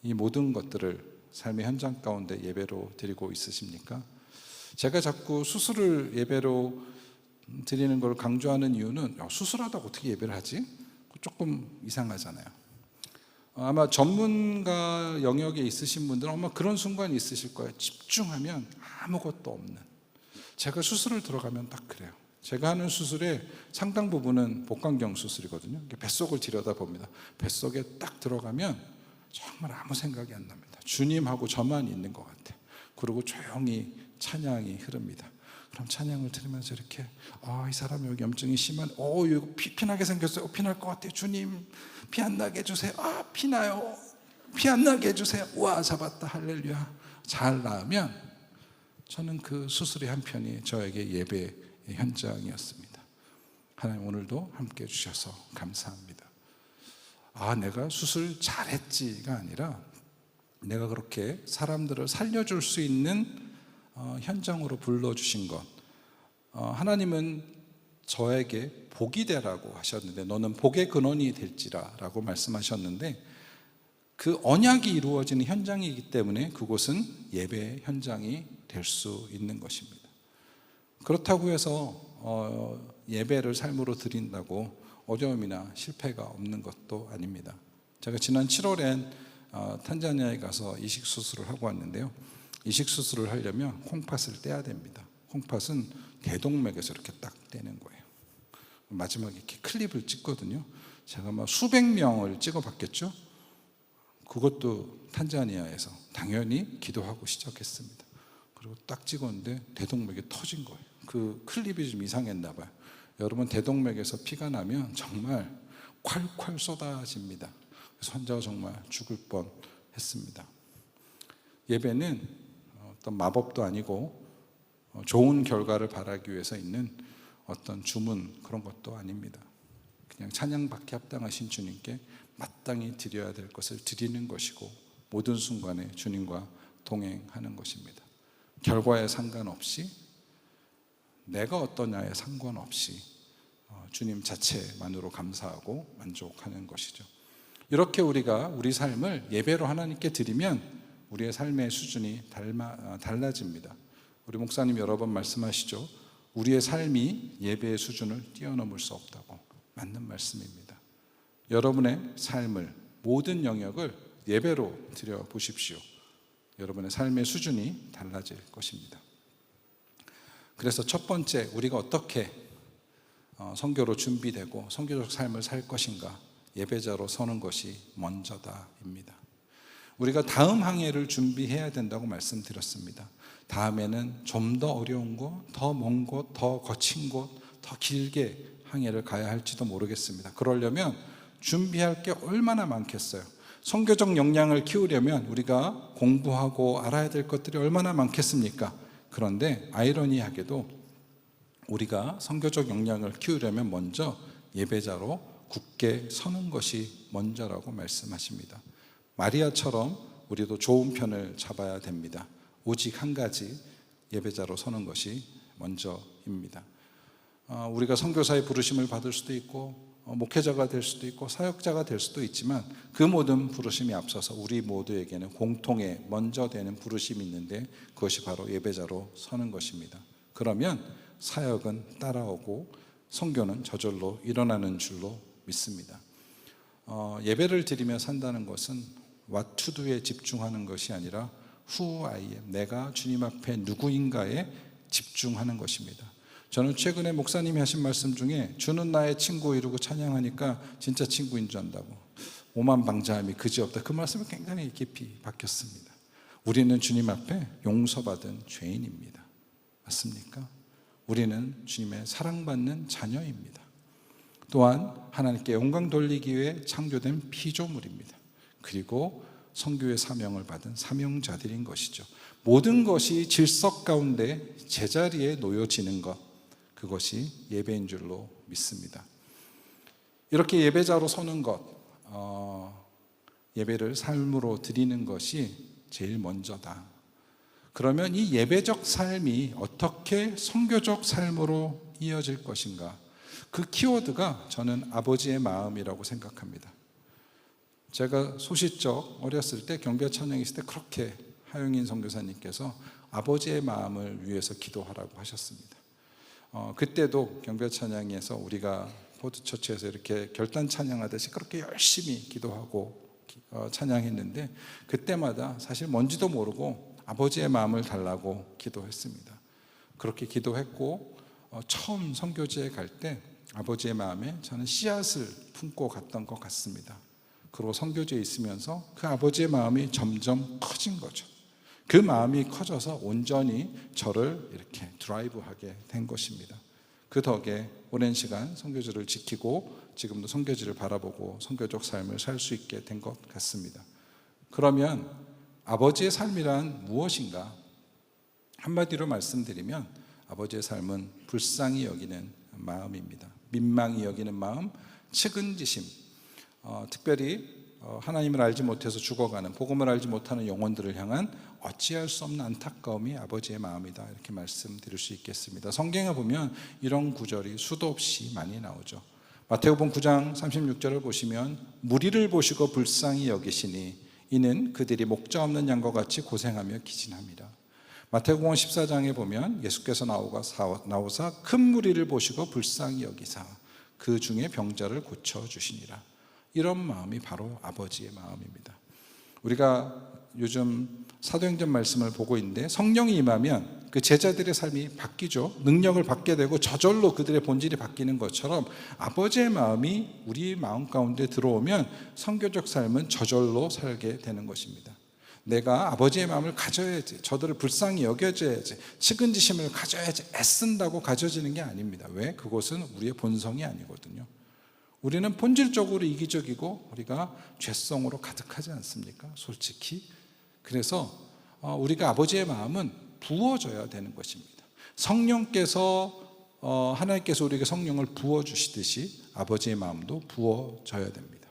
이 모든 것들을 삶의 현장 가운데 예배로 드리고 있으십니까? 제가 자꾸 수술을 예배로 드리는 걸 강조하는 이유는 수술하다가 어떻게 예배를 하지? 조금 이상하잖아요. 아마 전문가 영역에 있으신 분들은 아마 그런 순간이 있으실 거예요. 집중하면 아무것도 없는. 제가 수술을 들어가면 딱 그래요. 제가 하는 수술의 상당 부분은 복강경 수술이거든요. 뱃속을 들여다봅니다. 뱃속에 딱 들어가면 정말 아무 생각이 안 납니다. 주님하고 저만 있는 것 같아요. 그리고 조용히 찬양이 흐릅니다. 그럼 찬양을 들으면서 이렇게 이 사람 여기 염증이 심한 이거 피나게 생겼어요. 피날 것 같아요. 주님 피 안 나게 해주세요. 피나요. 피 안 나게 해주세요. 와, 잡았다. 할렐루야. 잘 나으면 저는 그 수술의 한 편이 저에게 예배의 현장이었습니다. 하나님, 오늘도 함께 해주셔서 감사합니다. 내가 수술 잘했지가 아니라 내가 그렇게 사람들을 살려줄 수 있는 현장으로 불러주신 것. 하나님은 저에게 복이 되라고 하셨는데 너는 복의 근원이 될지라 라고 말씀하셨는데 그 언약이 이루어지는 현장이기 때문에 그곳은 예배의 현장이 될 수 있는 것입니다. 그렇다고 해서 예배를 삶으로 드린다고 어려움이나 실패가 없는 것도 아닙니다. 제가 지난 7월엔 탄자니아에 가서 이식 수술을 하고 왔는데요. 이식 수술을 하려면 콩팥을 떼야 됩니다. 콩팥은 대동맥에서 이렇게 딱 떼는 거예요. 마지막에 이렇게 클립을 찍거든요. 제가 막 수백 명을 찍어봤겠죠. 그것도 탄자니아에서 당연히 기도하고 시작했습니다. 그리고 딱 찍었는데 대동맥이 터진 거예요. 그 클립이 좀 이상했나 봐요. 여러분, 대동맥에서 피가 나면 정말 콸콸 쏟아집니다. 그래서 환자가 정말 죽을 뻔했습니다. 예배는 어떤 마법도 아니고 좋은 결과를 바라기 위해서 있는 어떤 주문, 그런 것도 아닙니다. 그냥 찬양받기 합당하신 주님께 마땅히 드려야 될 것을 드리는 것이고 모든 순간에 주님과 동행하는 것입니다. 결과에 상관없이, 내가 어떠냐에 상관없이 주님 자체만으로 감사하고 만족하는 것이죠. 이렇게 우리가 우리 삶을 예배로 하나님께 드리면 우리의 삶의 수준이 달라집니다. 우리 목사님 여러 번 말씀하시죠. 우리의 삶이 예배의 수준을 뛰어넘을 수 없다고. 맞는 말씀입니다. 여러분의 삶을, 모든 영역을 예배로 드려보십시오. 여러분의 삶의 수준이 달라질 것입니다. 그래서 첫 번째, 우리가 어떻게 선교로 준비되고 선교적 삶을 살 것인가, 예배자로 서는 것이 먼저다입니다. 우리가 다음 항해를 준비해야 된다고 말씀드렸습니다. 다음에는 좀 더 어려운 곳, 더 먼 곳, 더 거친 곳, 더 길게 항해를 가야 할지도 모르겠습니다. 그러려면 준비할 게 얼마나 많겠어요. 선교적 역량을 키우려면 우리가 공부하고 알아야 될 것들이 얼마나 많겠습니까? 그런데 아이러니하게도 우리가 선교적 역량을 키우려면 먼저 예배자로 굳게 서는 것이 먼저라고 말씀하십니다. 마리아처럼 우리도 좋은 편을 잡아야 됩니다. 오직 한 가지, 예배자로 서는 것이 먼저입니다. 우리가 선교사의 부르심을 받을 수도 있고 목회자가 될 수도 있고 사역자가 될 수도 있지만 그 모든 부르심이 앞서서 우리 모두에게는 공통의 먼저 되는 부르심이 있는데 그것이 바로 예배자로 서는 것입니다. 그러면 사역은 따라오고 선교는 저절로 일어나는 줄로 믿습니다. 예배를 드리며 산다는 것은 what to do에 집중하는 것이 아니라 who I am, 내가 주님 앞에 누구인가에 집중하는 것입니다. 저는 최근에 목사님이 하신 말씀 중에 주는 나의 친구 이러고 찬양하니까 진짜 친구인 줄 안다고, 오만방자함이 그지없다, 그 말씀이 굉장히 깊이 박혔습니다. 우리는 주님 앞에 용서받은 죄인입니다. 맞습니까? 우리는 주님의 사랑받는 자녀입니다. 또한 하나님께 영광 돌리기 위해 창조된 피조물입니다. 그리고 선교의 사명을 받은 사명자들인 것이죠. 모든 것이 질서 가운데 제자리에 놓여지는 것, 그것이 예배인 줄로 믿습니다. 이렇게 예배자로 서는 것, 예배를 삶으로 드리는 것이 제일 먼저다. 그러면 이 예배적 삶이 어떻게 선교적 삶으로 이어질 것인가? 그 키워드가 저는 아버지의 마음이라고 생각합니다. 제가 소시적 어렸을 때 경배 찬양이 있을 때 그렇게 하용인 선교사님께서 아버지의 마음을 위해서 기도하라고 하셨습니다. 그때도 경배 찬양에서 우리가 포드처치에서 이렇게 결단 찬양하듯이 그렇게 열심히 기도하고 찬양했는데 그때마다 사실 뭔지도 모르고 아버지의 마음을 달라고 기도했습니다. 그렇게 기도했고 처음 선교지에 갈 때 아버지의 마음에 저는 씨앗을 품고 갔던 것 같습니다. 그리고 선교지에 있으면서 그 아버지의 마음이 점점 커진 거죠. 그 마음이 커져서 온전히 저를 이렇게 드라이브하게 된 것입니다. 그 덕에 오랜 시간 선교지를 지키고 지금도 선교지를 바라보고 선교적 삶을 살 수 있게 된 것 같습니다. 그러면 아버지의 삶이란 무엇인가? 한마디로 말씀드리면 아버지의 삶은 불쌍히 여기는 마음입니다. 민망히 여기는 마음, 측은지심, 특별히 하나님을 알지 못해서 죽어가는, 복음을 알지 못하는 영혼들을 향한 어찌할 수 없는 안타까움이 아버지의 마음이다, 이렇게 말씀드릴 수 있겠습니다. 성경에 보면 이런 구절이 수도 없이 많이 나오죠. 마태복음 9장 36절을 보시면 무리를 보시고 불쌍히 여기시니 이는 그들이 목자 없는 양과 같이 고생하며 기진함이라. 마태복음 14장에 보면 예수께서 나오사 큰 무리를 보시고 불쌍히 여기사 그 중에 병자를 고쳐주시니라. 이런 마음이 바로 아버지의 마음입니다. 우리가 요즘 사도행전 말씀을 보고 있는데 성령이 임하면 그 제자들의 삶이 바뀌죠. 능력을 받게 되고 저절로 그들의 본질이 바뀌는 것처럼 아버지의 마음이 우리 마음 가운데 들어오면 선교적 삶은 저절로 살게 되는 것입니다. 내가 아버지의 마음을 가져야지, 저들을 불쌍히 여겨줘야지, 측은지심을 가져야지 애쓴다고 가져지는 게 아닙니다. 왜? 그것은 우리의 본성이 아니거든요. 우리는 본질적으로 이기적이고 우리가 죄성으로 가득하지 않습니까? 솔직히. 그래서 우리가 아버지의 마음은 부어줘야 되는 것입니다. 성령께서 하나님께서 우리에게 성령을 부어주시듯이 아버지의 마음도 부어줘야 됩니다.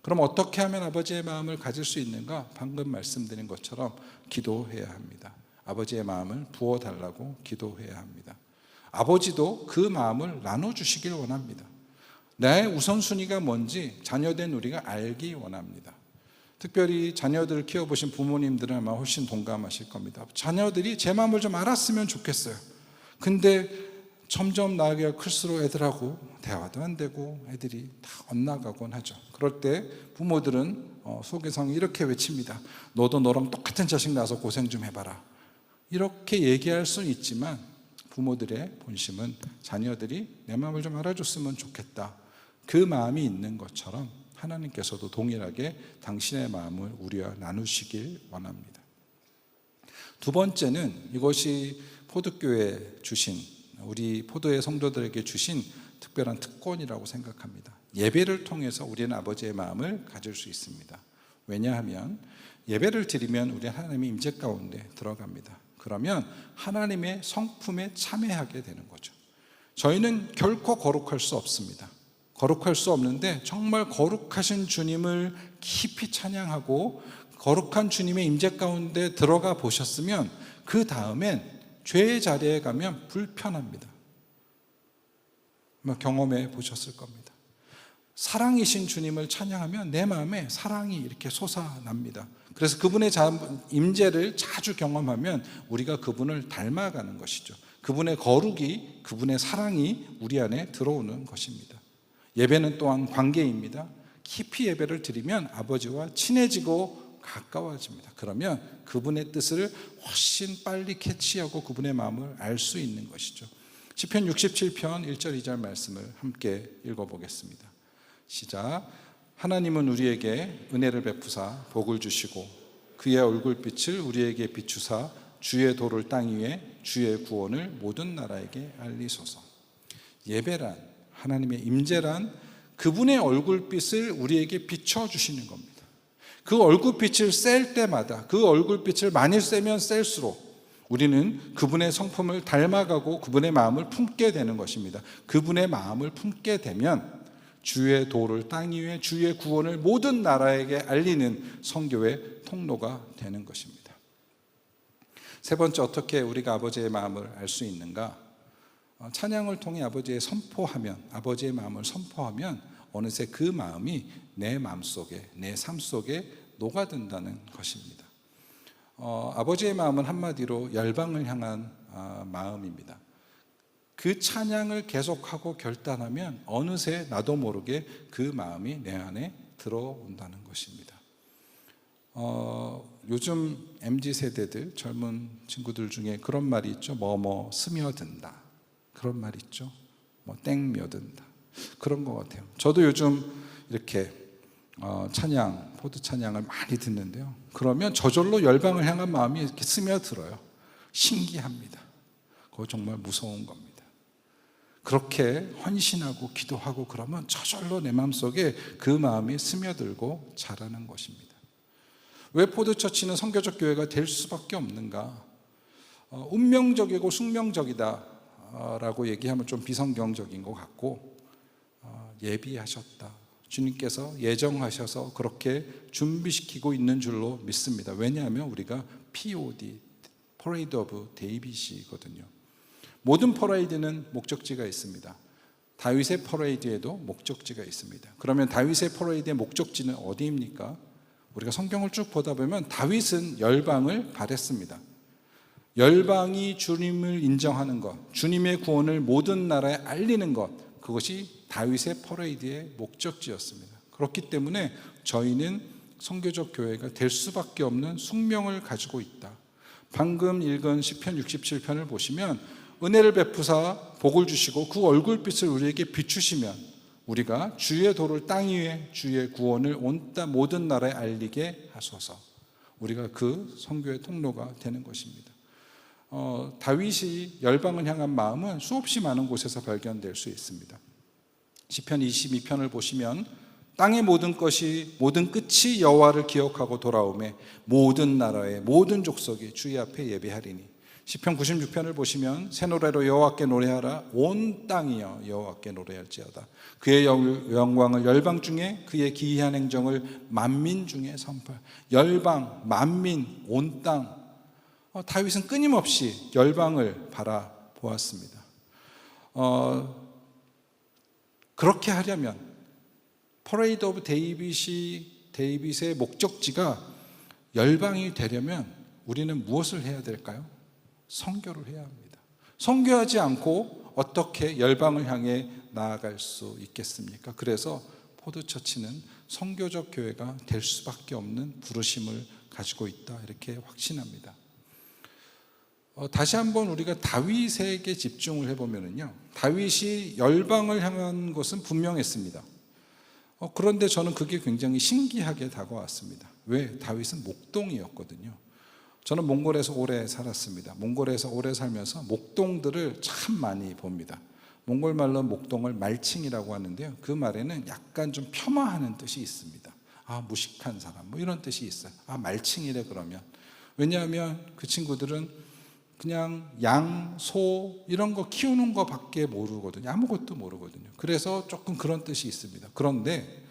그럼 어떻게 하면 아버지의 마음을 가질 수 있는가? 방금 말씀드린 것처럼 기도해야 합니다. 아버지의 마음을 부어달라고 기도해야 합니다. 아버지도 그 마음을 나눠주시길 원합니다. 나의 우선순위가 뭔지 자녀된 우리가 알기 원합니다. 특별히 자녀들을 키워보신 부모님들은 아마 훨씬 동감하실 겁니다. 자녀들이 제 마음을 좀 알았으면 좋겠어요. 근데 점점 나이가 클수록 애들하고 대화도 안 되고 애들이 다 엇나가곤 하죠. 그럴 때 부모들은 속에서 이렇게 외칩니다. 너도 너랑 똑같은 자식 낳아서 고생 좀 해봐라. 이렇게 얘기할 수는 있지만 부모들의 본심은 자녀들이 내 마음을 좀 알아줬으면 좋겠다, 그 마음이 있는 것처럼 하나님께서도 동일하게 당신의 마음을 우리와 나누시길 원합니다. 두 번째는 이것이 포도교회 주신, 우리 포도의 성도들에게 주신 특별한 특권이라고 생각합니다. 예배를 통해서 우리는 아버지의 마음을 가질 수 있습니다. 왜냐하면 예배를 드리면 우리 하나님의 임재 가운데 들어갑니다. 그러면 하나님의 성품에 참여하게 되는 거죠. 저희는 결코 거룩할 수 없습니다. 거룩할 수 없는데 정말 거룩하신 주님을 깊이 찬양하고 거룩한 주님의 임재 가운데 들어가 보셨으면 그 다음엔 죄의 자리에 가면 불편합니다. 아마 경험해 보셨을 겁니다. 사랑이신 주님을 찬양하면 내 마음에 사랑이 이렇게 솟아납니다. 그래서 그분의 임재를 자주 경험하면 우리가 그분을 닮아가는 것이죠. 그분의 거룩이, 그분의 사랑이 우리 안에 들어오는 것입니다. 예배는 또한 관계입니다. 깊이 예배를 드리면 아버지와 친해지고 가까워집니다. 그러면 그분의 뜻을 훨씬 빨리 캐치하고 그분의 마음을 알 수 있는 것이죠. 시편 67편 1절 2절 말씀을 함께 읽어보겠습니다. 시작. 하나님은 우리에게 은혜를 베푸사 복을 주시고 그의 얼굴빛을 우리에게 비추사 주의 도를 땅 위에 주의 구원을 모든 나라에게 알리소서. 예배란, 하나님의 임재란 그분의 얼굴빛을 우리에게 비춰주시는 겁니다. 그 얼굴빛을 쐴 때마다, 그 얼굴빛을 많이 쐬면 쐴수록 우리는 그분의 성품을 닮아가고 그분의 마음을 품게 되는 것입니다. 그분의 마음을 품게 되면 주의 도를 땅 위에 주의 구원을 모든 나라에게 알리는 선교의 통로가 되는 것입니다. 세 번째, 어떻게 우리가 아버지의 마음을 알 수 있는가? 찬양을 통해 아버지의 마음을 선포하면 어느새 그 마음이 내 마음속에, 내 삶 속에 녹아든다는 것입니다. 아버지의 마음은 한마디로 열방을 향한 마음입니다. 그 찬양을 계속하고 결단하면 어느새 나도 모르게 그 마음이 내 안에 들어온다는 것입니다. 요즘 MZ세대들, 젊은 친구들 중에 그런 말이 있죠. 뭐뭐 스며든다, 그런 말이 있죠. 뭐 땡며든다, 그런 것 같아요. 저도 요즘 이렇게 찬양, 포드 찬양을 많이 듣는데요, 그러면 저절로 열방을 향한 마음이 이렇게 스며들어요. 신기합니다. 그거 정말 무서운 겁니다. 그렇게 헌신하고 기도하고 그러면 저절로 내 마음속에 그 마음이 스며들고 자라는 것입니다. 왜 포드처치는 선교적 교회가 될 수밖에 없는가? 운명적이고 숙명적이다 라고 얘기하면 좀 비성경적인 것 같고, 예비하셨다, 주님께서 예정하셔서 그렇게 준비시키고 있는 줄로 믿습니다. 왜냐하면 우리가 POD, Parade of David이거든요. 모든 퍼레이드는 목적지가 있습니다. 다윗의 퍼레이드에도 목적지가 있습니다. 그러면 다윗의 퍼레이드의 목적지는 어디입니까? 우리가 성경을 쭉 보다 보면 다윗은 열방을 바랬습니다. 열방이 주님을 인정하는 것, 주님의 구원을 모든 나라에 알리는 것, 그것이 다윗의 퍼레이드의 목적지였습니다. 그렇기 때문에 저희는 선교적 교회가 될 수밖에 없는 숙명을 가지고 있다. 방금 읽은 시편 67편을 보시면 은혜를 베푸사 복을 주시고 그 얼굴빛을 우리에게 비추시면 우리가 주의 도를 땅 위에 주의 구원을 온 땅 모든 나라에 알리게 하소서. 우리가 그 선교의 통로가 되는 것입니다. 다윗이 열방을 향한 마음은 수없이 많은 곳에서 발견될 수 있습니다. 시편 22편을 보시면 땅의 모든 끝이 여호와를 기억하고 돌아오매 모든 나라의 모든 족속이 주의 앞에 예배하리니. 시편 96편을 보시면 새 노래로 여호와께 노래하라, 온 땅이여 여호와께 노래할지어다. 그의 영광을 열방 중에, 그의 기이한 행정을 만민 중에 선포. 열방, 만민, 온 땅. 다윗은 끊임없이 열방을 바라보았습니다. 그렇게 하려면 퍼레이드 오브 데이빗의 목적지가 열방이 되려면 우리는 무엇을 해야 될까요? 선교를 해야 합니다. 선교하지 않고 어떻게 열방을 향해 나아갈 수 있겠습니까? 그래서 포드처치는 선교적 교회가 될 수밖에 없는 부르심을 가지고 있다, 이렇게 확신합니다. 다시 한번 우리가 다윗에게 집중을 해보면요, 다윗이 열방을 향한 것은 분명했습니다. 그런데 저는 그게 굉장히 신기하게 다가왔습니다. 왜? 다윗은 목동이었거든요. 저는 몽골에서 오래 살았습니다. 몽골에서 오래 살면서 목동들을 참 많이 봅니다. 몽골 말로 목동을 말칭이라고 하는데요, 그 말에는 약간 좀 폄하하는 뜻이 있습니다. 무식한 사람, 뭐 이런 뜻이 있어요. 말칭이래 그러면. 왜냐하면 그 친구들은 그냥 양, 소 이런 거 키우는 거밖에 모르거든요. 아무것도 모르거든요. 그래서 조금 그런 뜻이 있습니다. 그런데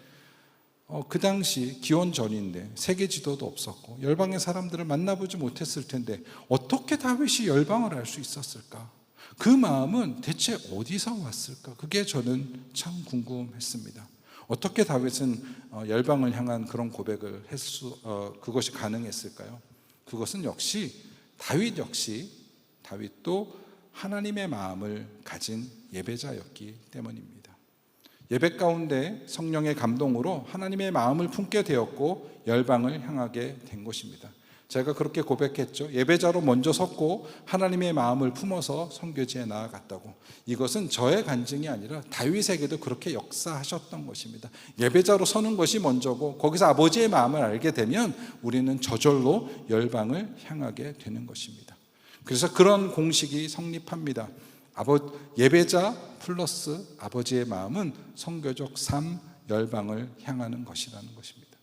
그 당시 기원 전인데 세계 지도도 없었고 열방의 사람들을 만나보지 못했을 텐데 어떻게 다윗이 열방을 알 수 있었을까? 그 마음은 대체 어디서 왔을까? 그게 저는 참 궁금했습니다. 어떻게 다윗은 열방을 향한 그런 고백을 그것이 가능했을까요? 그것은 역시 다윗도 하나님의 마음을 가진 예배자였기 때문입니다. 예배 가운데 성령의 감동으로 하나님의 마음을 품게 되었고 열방을 향하게 된 것입니다. 제가 그렇게 고백했죠. 예배자로 먼저 섰고 하나님의 마음을 품어서 선교지에 나아갔다고. 이것은 저의 간증이 아니라 다윗에게도 그렇게 역사하셨던 것입니다. 예배자로 서는 것이 먼저고 거기서 아버지의 마음을 알게 되면 우리는 저절로 열방을 향하게 되는 것입니다. 그래서 그런 공식이 성립합니다. 예배자 플러스 아버지의 마음은 선교적 삶, 열방을 향하는 것이라는 것입니다.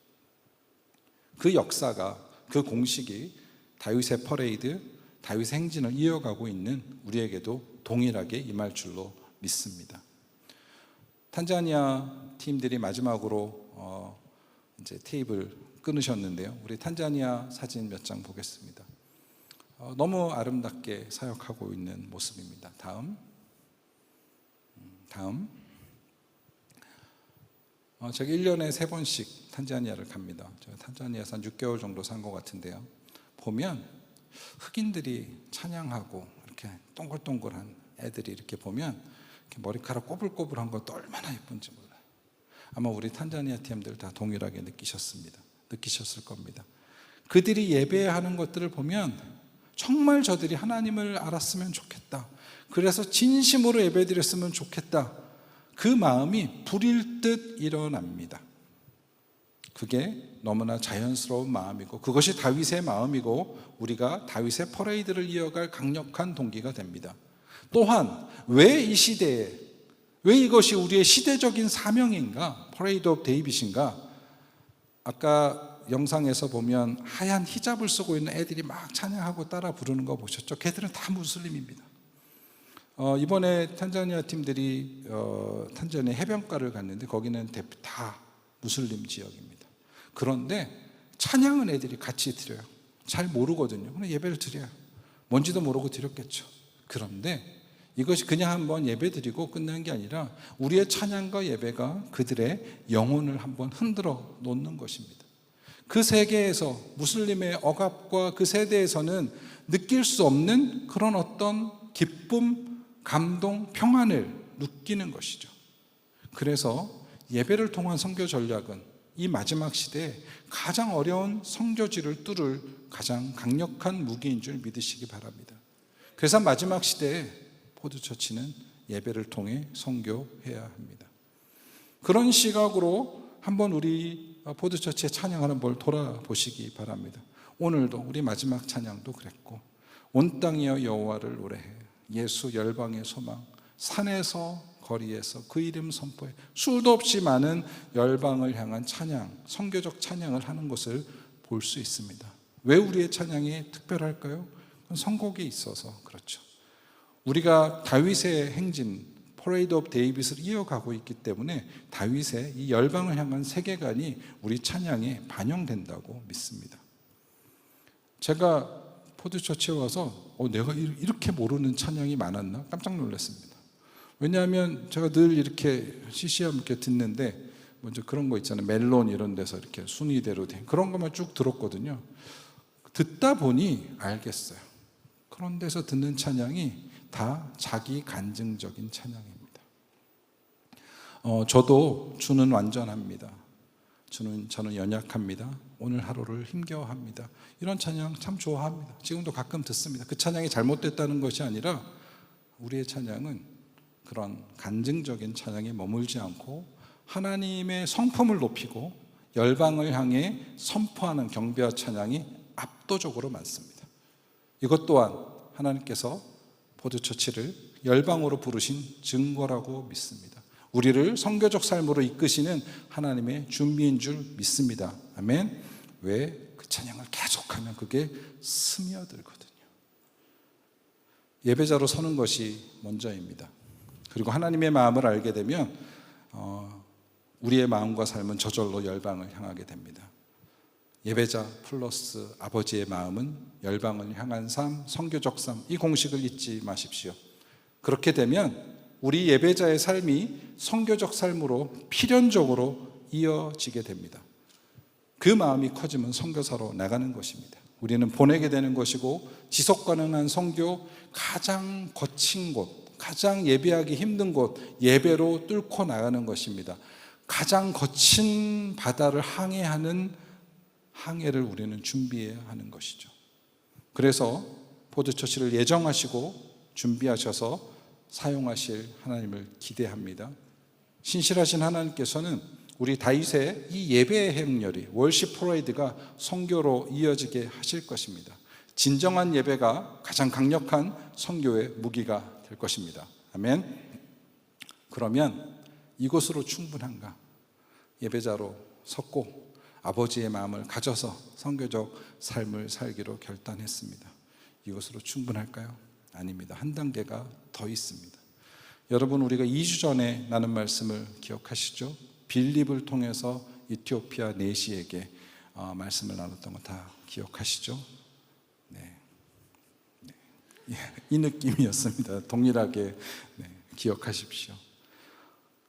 그 역사가, 그 공식이 다윗의 퍼레이드, 다윗의 행진을 이어가고 있는 우리에게도 동일하게 임할 줄로 믿습니다. 탄자니아 팀들이 마지막으로 이제 테이프를 끊으셨는데요. 우리 탄자니아 사진 몇 장 보겠습니다. 너무 아름답게 사역하고 있는 모습입니다. 다음. 제가 1년에 3번씩 탄자니아를 갑니다. 제가 탄자니아에서 한 6개월 정도 산 것 같은데요. 보면 흑인들이 찬양하고 이렇게 동글동글한 애들이 이렇게 보면 이렇게 머리카락 꼬불꼬불한 것도 얼마나 예쁜지 몰라요. 아마 우리 탄자니아 팀들 다 동일하게 느끼셨을 겁니다. 그들이 예배하는 것들을 보면 정말 저들이 하나님을 알았으면 좋겠다. 그래서 진심으로 예배드렸으면 좋겠다. 그 마음이 불일 듯 일어납니다. 그게 너무나 자연스러운 마음이고 그것이 다윗의 마음이고 우리가 다윗의 퍼레이드를 이어갈 강력한 동기가 됩니다. 또한 왜 이 시대에, 왜 이것이 우리의 시대적인 사명인가? 퍼레이드 오브 데이빗인가? 아까 영상에서 보면 하얀 히잡을 쓰고 있는 애들이 막 찬양하고 따라 부르는 거 보셨죠? 걔들은 다 무슬림입니다. 이번에 탄자니아 팀들이 탄자니아 해변가를 갔는데 거기는 다 무슬림 지역입니다. 그런데 찬양은 애들이 같이 드려요. 잘 모르거든요. 그냥 예배를 드려요. 뭔지도 모르고 드렸겠죠. 그런데 이것이 그냥 한번 예배 드리고 끝난 게 아니라 우리의 찬양과 예배가 그들의 영혼을 한번 흔들어 놓는 것입니다. 그 세계에서 무슬림의 억압과 그 세대에서는 느낄 수 없는 그런 어떤 기쁨, 감동, 평안을 느끼는 것이죠. 그래서 예배를 통한 선교 전략은 이 마지막 시대에 가장 어려운 선교지를 뚫을 가장 강력한 무기인 줄 믿으시기 바랍니다. 그래서 마지막 시대에 포드처치는 예배를 통해 선교해야 합니다. 그런 시각으로 한번 우리 포드처치의 찬양을 한번 돌아보시기 바랍니다. 오늘도 우리 마지막 찬양도 그랬고 온 땅이여 여호와를 노래해 예수 열방의 소망 산에서 거리에서 그 이름 선포해 수도 없이 많은 열방을 향한 찬양, 선교적 찬양을 하는 것을 볼 수 있습니다. 왜 우리의 찬양이 특별할까요? 그건 선곡이 있어서 그렇죠. 우리가 다윗의 행진 퍼레이드 오브 데이빗을 이어가고 있기 때문에 다윗의 이 열방을 향한 세계관이 우리 찬양에 반영된다고 믿습니다. 제가 포드처치에 와서 내가 이렇게 모르는 찬양이 많았나? 깜짝 놀랐습니다. 왜냐하면 제가 늘 이렇게 CCM 이렇게 듣는데 먼저 그런 거 있잖아요. 멜론 이런 데서 이렇게 순위대로 된 그런 것만 쭉 들었거든요. 듣다 보니 알겠어요. 그런 데서 듣는 찬양이 다 자기 간증적인 찬양입니다. 저도 주는 완전합니다. 저는 연약합니다. 오늘 하루를 힘겨워합니다. 이런 찬양 참 좋아합니다. 지금도 가끔 듣습니다. 그 찬양이 잘못됐다는 것이 아니라 우리의 찬양은 그런 간증적인 찬양에 머물지 않고 하나님의 성품을 높이고 열방을 향해 선포하는 경배와 찬양이 압도적으로 많습니다. 이것 또한 하나님께서 포드처치를 열방으로 부르신 증거라고 믿습니다. 우리를 선교적 삶으로 이끄시는 하나님의 준비인 줄 믿습니다. 아멘. 왜? 그 찬양을 계속하면 그게 스며들거든요. 예배자로 서는 것이 먼저입니다. 그리고 하나님의 마음을 알게 되면 우리의 마음과 삶은 저절로 열방을 향하게 됩니다. 예배자 플러스 아버지의 마음은 열방을 향한 삶, 선교적 삶, 이 공식을 잊지 마십시오. 그렇게 되면 우리 예배자의 삶이 선교적 삶으로 필연적으로 이어지게 됩니다. 그 마음이 커지면 선교사로 나가는 것입니다. 우리는 보내게 되는 것이고, 지속 가능한 선교, 가장 거친 곳, 가장 예배하기 힘든 곳, 예배로 뚫고 나가는 것입니다. 가장 거친 바다를 항해하는 항해를 우리는 준비해야 하는 것이죠. 그래서 포드처치를 예정하시고 준비하셔서 사용하실 하나님을 기대합니다. 신실하신 하나님께서는 우리 다윗의 이 예배의 행렬이, 월십 프레이드가 선교로 이어지게 하실 것입니다. 진정한 예배가 가장 강력한 선교의 무기가 될 것입니다. 아멘. 그러면 이것으로 충분한가? 예배자로 섰고 아버지의 마음을 가져서 선교적 삶을 살기로 결단했습니다. 이것으로 충분할까요? 아닙니다. 한 단계가 더 있습니다. 여러분, 우리가 2주 전에 나눈 말씀을 기억하시죠? 빌립을 통해서 이티오피아 내시에게 말씀을 나눴던 거 다 기억하시죠? 네. 이 느낌이었습니다. 동일하게 기억하십시오.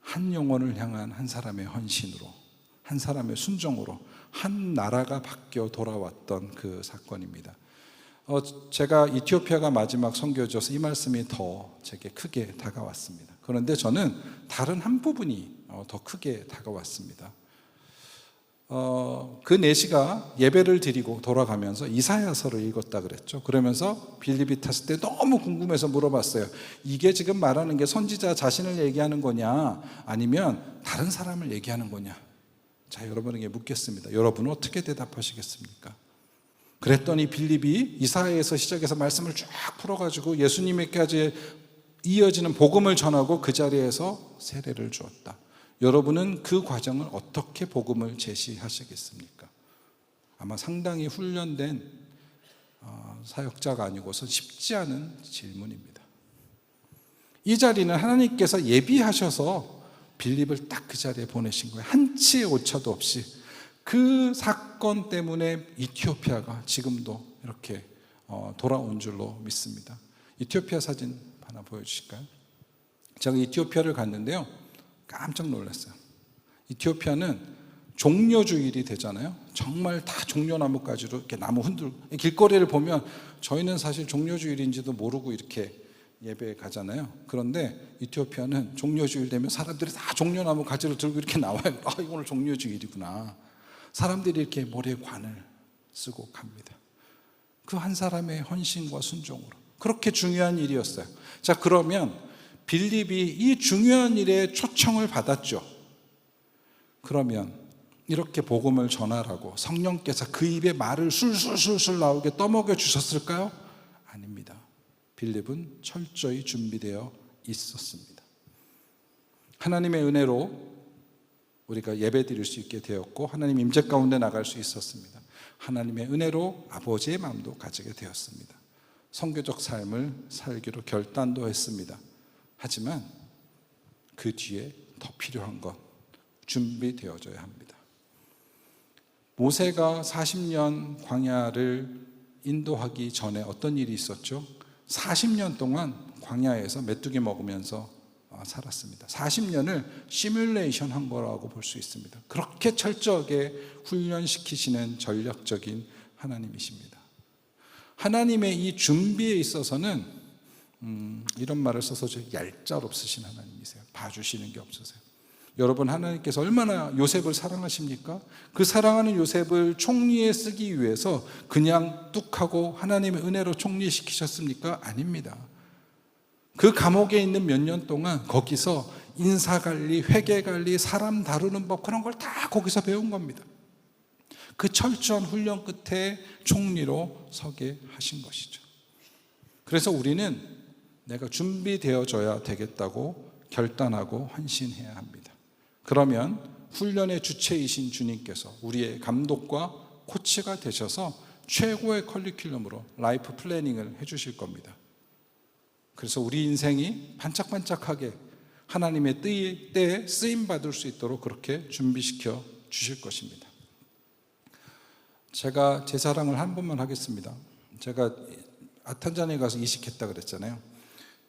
한 영혼을 향한 한 사람의 헌신으로, 한 사람의 순종으로 한 나라가 바뀌어 돌아왔던 그 사건입니다. 제가 이티오피아가 마지막 선교지여서 이 말씀이 더 제게 크게 다가왔습니다. 그런데 저는 다른 한 부분이 더 크게 다가왔습니다. 그 내시가 예배를 드리고 돌아가면서 이사야서를 읽었다 그랬죠. 그러면서 빌립이 탔을 때 너무 궁금해서 물어봤어요. 이게 지금 말하는 게 선지자 자신을 얘기하는 거냐, 아니면 다른 사람을 얘기하는 거냐? 자, 여러분에게 묻겠습니다. 여러분은 어떻게 대답하시겠습니까? 그랬더니 빌립이 이사야에서 시작해서 말씀을 쫙 풀어가지고 예수님에게까지 이어지는 복음을 전하고 그 자리에서 세례를 주었다. 여러분은 그 과정을 어떻게 복음을 제시하시겠습니까? 아마 상당히 훈련된 사역자가 아니고서 쉽지 않은 질문입니다. 이 자리는 하나님께서 예비하셔서 빌립을 딱 그 자리에 보내신 거예요. 한치의 오차도 없이. 그 사건 때문에 이티오피아가 지금도 이렇게 돌아온 줄로 믿습니다. 이티오피아 사진 하나 보여주실까요? 제가 이티오피아를 갔는데요, 깜짝 놀랐어요. 이티오피아는 종려주일이 되잖아요. 정말 다 종려나무가지로 이렇게 나무 흔들고, 길거리를 보면 저희는 사실 종려주일인지도 모르고 이렇게 예배에 가잖아요. 그런데 이티오피아는 종려주일 되면 사람들이 다 종려나무 가지를 들고 이렇게 나와요. 아, 이거 오늘 종려주일이구나. 사람들이 이렇게 머리에 관을 쓰고 갑니다. 그 한 사람의 헌신과 순종으로. 그렇게 중요한 일이었어요. 자, 그러면 빌립이 이 중요한 일에 초청을 받았죠. 그러면 이렇게 복음을 전하라고 성령께서 그 입에 말을 술술술술 나오게 떠먹여 주셨을까요? 아닙니다. 빌립은 철저히 준비되어 있었습니다. 하나님의 은혜로 우리가 예배 드릴 수 있게 되었고, 하나님 임재 가운데 나갈 수 있었습니다. 하나님의 은혜로 아버지의 마음도 가지게 되었습니다. 선교적 삶을 살기로 결단도 했습니다. 하지만 그 뒤에 더 필요한 것, 준비되어져야 합니다. 모세가 40년 광야를 인도하기 전에 어떤 일이 있었죠? 40년 동안 광야에서 메뚜기 먹으면서 살았습니다. 40년을 시뮬레이션 한 거라고 볼 수 있습니다. 그렇게 철저하게 훈련시키시는 전략적인 하나님이십니다. 하나님의 이 준비에 있어서는 이런 말을 써서 얄짤없으신 하나님이세요. 봐주시는 게 없으세요. 여러분, 하나님께서 얼마나 요셉을 사랑하십니까? 그 사랑하는 요셉을 총리에 쓰기 위해서 그냥 뚝 하고 하나님의 은혜로 총리시키셨습니까? 아닙니다. 그 감옥에 있는 몇 년 동안 거기서 인사관리, 회계관리, 사람 다루는 법, 그런 걸 다 거기서 배운 겁니다. 그 철저한 훈련 끝에 총리로 서게 하신 것이죠. 그래서 우리는 내가 준비되어져야 되겠다고 결단하고 헌신해야 합니다. 그러면 훈련의 주체이신 주님께서 우리의 감독과 코치가 되셔서 최고의 커리큘럼으로 라이프 플래닝을 해주실 겁니다. 그래서 우리 인생이 반짝반짝하게 하나님의 때에 쓰임 받을 수 있도록 그렇게 준비시켜 주실 것입니다. 제가 제 자랑을 한 번만 하겠습니다. 제가 아탄자니에 가서 이식했다 그랬잖아요.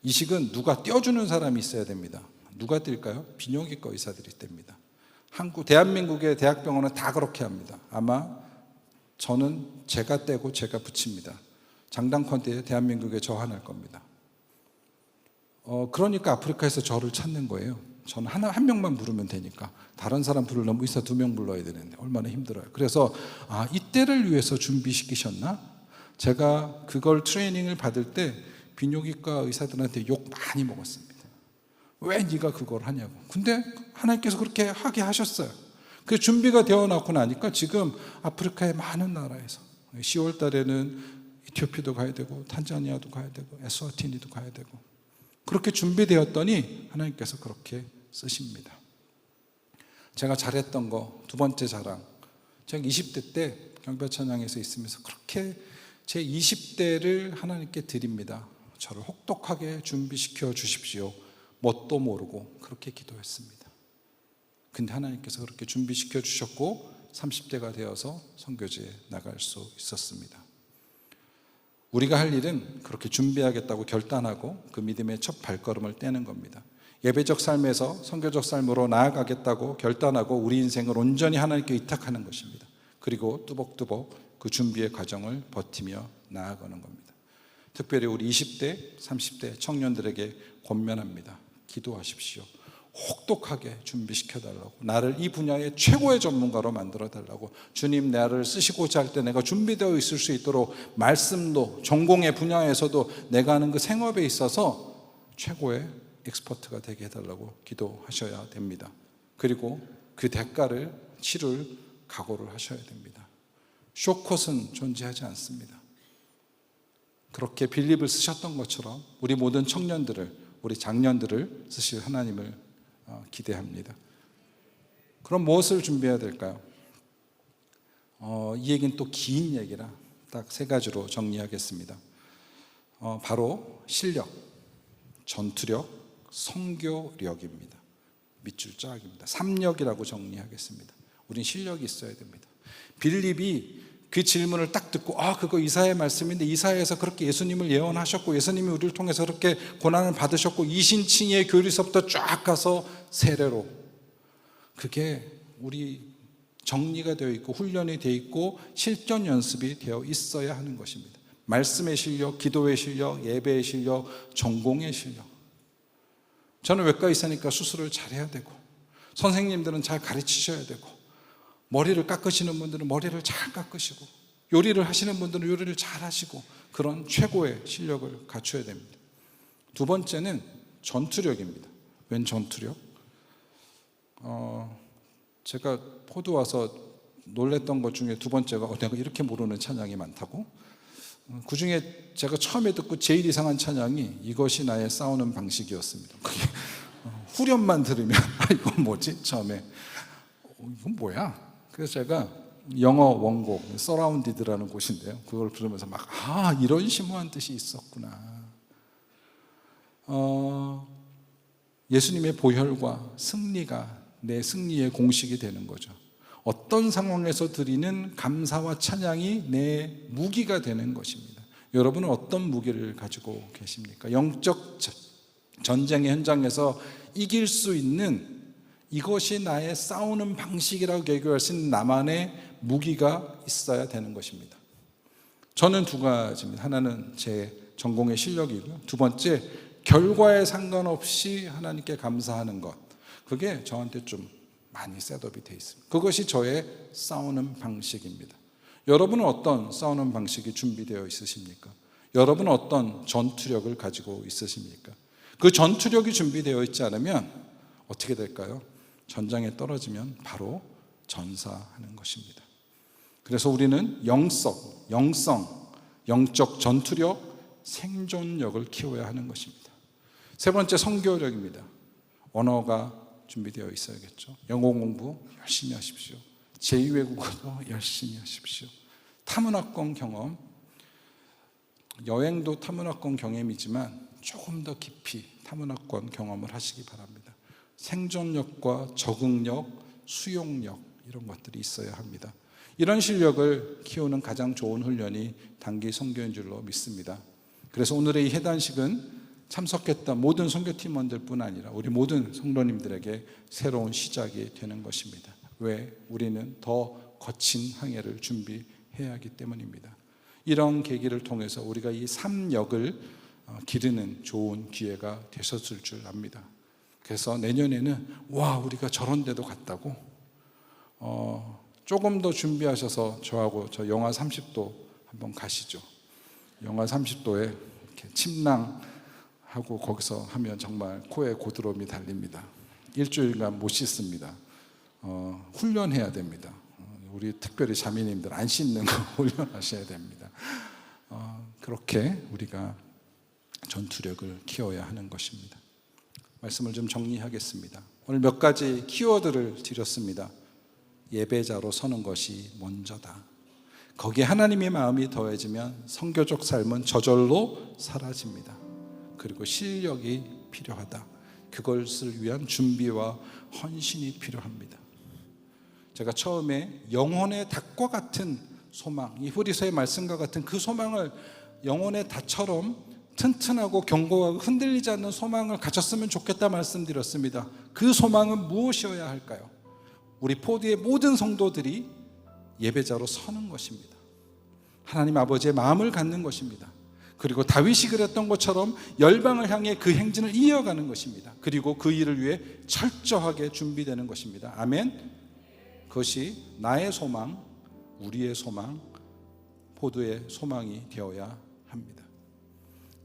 이식은 누가 떼어주는 사람이 있어야 됩니다. 누가 뗄까요? 비뇨기과 의사들이 뗍니다. 대한민국의 대학병원은 다 그렇게 합니다. 아마 저는 제가 떼고 제가 붙입니다. 장담컨대 대한민국에 저 하나일 겁니다. 그러니까 아프리카에서 저를 찾는 거예요. 저는 한 명만 부르면 되니까. 다른 사람 부르려면 의사 2명 불러야 되는데 얼마나 힘들어요. 그래서 이때를 위해서 준비시키셨나? 제가 그걸 트레이닝을 받을 때 비뇨기과 의사들한테 욕 많이 먹었습니다. 왜 네가 그걸 하냐고. 근데 하나님께서 그렇게 하게 하셨어요. 그 준비가 되어놓고 나니까 지금 아프리카의 많은 나라에서 10월 달에는 이티오피아도 가야 되고 탄자니아도 가야 되고 에스와티니도 가야 되고 그렇게 준비되었더니 하나님께서 그렇게 쓰십니다. 제가 잘했던 거 두 번째 자랑. 제가 20대 때 경배찬양에서 있으면서 그렇게 제 20대를 하나님께 드립니다. 저를 혹독하게 준비시켜 주십시오. 뭣도 모르고 그렇게 기도했습니다. 근데 하나님께서 그렇게 준비시켜 주셨고 30대가 되어서 선교지에 나갈 수 있었습니다. 우리가 할 일은 그렇게 준비하겠다고 결단하고 그 믿음의 첫 발걸음을 떼는 겁니다. 예배적 삶에서 선교적 삶으로 나아가겠다고 결단하고 우리 인생을 온전히 하나님께 의탁하는 것입니다. 그리고 뚜벅뚜벅 그 준비의 과정을 버티며 나아가는 겁니다. 특별히 우리 20대, 30대 청년들에게 권면합니다. 기도하십시오. 혹독하게 준비시켜달라고, 나를 이 분야의 최고의 전문가로 만들어달라고, 주님 나를 쓰시고자 할 때 내가 준비되어 있을 수 있도록 말씀도 전공의 분야에서도 내가 하는 그 생업에 있어서 최고의 엑스퍼트가 되게 해달라고 기도하셔야 됩니다. 그리고 그 대가를 치를 각오를 하셔야 됩니다. 쇼컷은 존재하지 않습니다. 그렇게 빌립을 쓰셨던 것처럼 우리 모든 청년들을, 우리 장년들을 쓰실 하나님을 기대합니다. 그럼 무엇을 준비해야 될까요? 이 얘기는 또 긴 얘기라 딱 3가지로 정리하겠습니다. 바로 실력, 전투력, 선교력입니다. 밑줄 짝입니다. 3력이라고 정리하겠습니다. 우린 실력이 있어야 됩니다. 빌립이 그 질문을 딱 듣고 그거 이사야의 말씀인데 이사야에서 그렇게 예수님을 예언하셨고 예수님이 우리를 통해서 그렇게 고난을 받으셨고 이신칭의 교리서부터 쫙 가서 세례로, 그게 우리 정리가 되어 있고 훈련이 되어 있고 실전 연습이 되어 있어야 하는 것입니다. 말씀의 실력, 기도의 실력, 예배의 실력, 전공의 실력. 저는 외과 의사니까 수술을 잘해야 되고 선생님들은 잘 가르치셔야 되고 머리를 깎으시는 분들은 머리를 잘 깎으시고 요리를 하시는 분들은 요리를 잘 하시고 그런 최고의 실력을 갖춰야 됩니다. 두 번째는 전투력입니다. 웬 전투력? 제가 포도 와서 놀랬던 것 중에 두 번째가 내가 이렇게 모르는 찬양이 많다고? 그 중에 제가 처음에 듣고 제일 이상한 찬양이 이것이 나의 싸우는 방식이었습니다. 그게 후렴만 들으면 이건 뭐지? 처음에 이건 뭐야? 그래서 제가 영어 원곡 서라운디드라는 곳인데요, 그걸 부르면서 막 이런 심오한 뜻이 있었구나. 예수님의 보혈과 승리가 내 승리의 공식이 되는 거죠. 어떤 상황에서 드리는 감사와 찬양이 내 무기가 되는 것입니다. 여러분은 어떤 무기를 가지고 계십니까? 영적 전쟁의 현장에서 이길 수 있는, 이것이 나의 싸우는 방식이라고 얘기할 수 있는 나만의 무기가 있어야 되는 것입니다. 저는 2가지입니다. 하나는 제 전공의 실력이고요. 두 번째, 결과에 상관없이 하나님께 감사하는 것. 그게 저한테 좀 많이 셋업이 되어 있습니다. 그것이 저의 싸우는 방식입니다. 여러분은 어떤 싸우는 방식이 준비되어 있으십니까? 여러분은 어떤 전투력을 가지고 있으십니까? 그 전투력이 준비되어 있지 않으면 어떻게 될까요? 전장에 떨어지면 바로 전사하는 것입니다. 그래서 우리는 영성, 영적 전투력, 생존력을 키워야 하는 것입니다. 세 번째, 선교력입니다. 언어가 준비되어 있어야겠죠. 영어 공부 열심히 하십시오. 제2외국어도 열심히 하십시오. 타문화권 경험, 여행도 타문화권 경험이지만 조금 더 깊이 타문화권 경험을 하시기 바랍니다. 생존력과 적응력, 수용력 이런 것들이 있어야 합니다. 이런 실력을 키우는 가장 좋은 훈련이 단기 선교인 줄로 믿습니다. 그래서 오늘의 이 해단식은 참석했던 모든 선교팀원들뿐 아니라 우리 모든 성도님들에게 새로운 시작이 되는 것입니다. 왜? 우리는 더 거친 항해를 준비해야 하기 때문입니다. 이런 계기를 통해서 우리가 이 삼역을 기르는 좋은 기회가 되셨을 줄 압니다. 그래서 내년에는 우리가 저런 데도 갔다고 조금 더 준비하셔서 저하고 저 영하 30도 한번 가시죠. 영하 30도에 이렇게 침낭하고 거기서 하면 정말 코에 고드름이 달립니다. 일주일간 못 씻습니다. 훈련해야 됩니다. 우리 특별히 자매님들 안 씻는 거 훈련하셔야 됩니다. 그렇게 우리가 전투력을 키워야 하는 것입니다. 말씀을 좀 정리하겠습니다. 오늘 몇 가지 키워드를 드렸습니다. 예배자로 서는 것이 먼저다. 거기에 하나님의 마음이 더해지면 선교적 삶은 저절로 사라집니다. 그리고 실력이 필요하다. 그것을 위한 준비와 헌신이 필요합니다. 제가 처음에 영혼의 닭과 같은 소망, 이 히브리서의 말씀과 같은 그 소망을 영혼의 닭처럼 튼튼하고 견고하고 흔들리지 않는 소망을 가졌으면 좋겠다 말씀드렸습니다. 그 소망은 무엇이어야 할까요? 우리 포드의 모든 성도들이 예배자로 서는 것입니다. 하나님 아버지의 마음을 갖는 것입니다. 그리고 다윗이 그랬던 것처럼 열방을 향해 그 행진을 이어가는 것입니다. 그리고 그 일을 위해 철저하게 준비되는 것입니다. 아멘. 그것이 나의 소망, 우리의 소망, 포도의 소망이 되어야 합니다.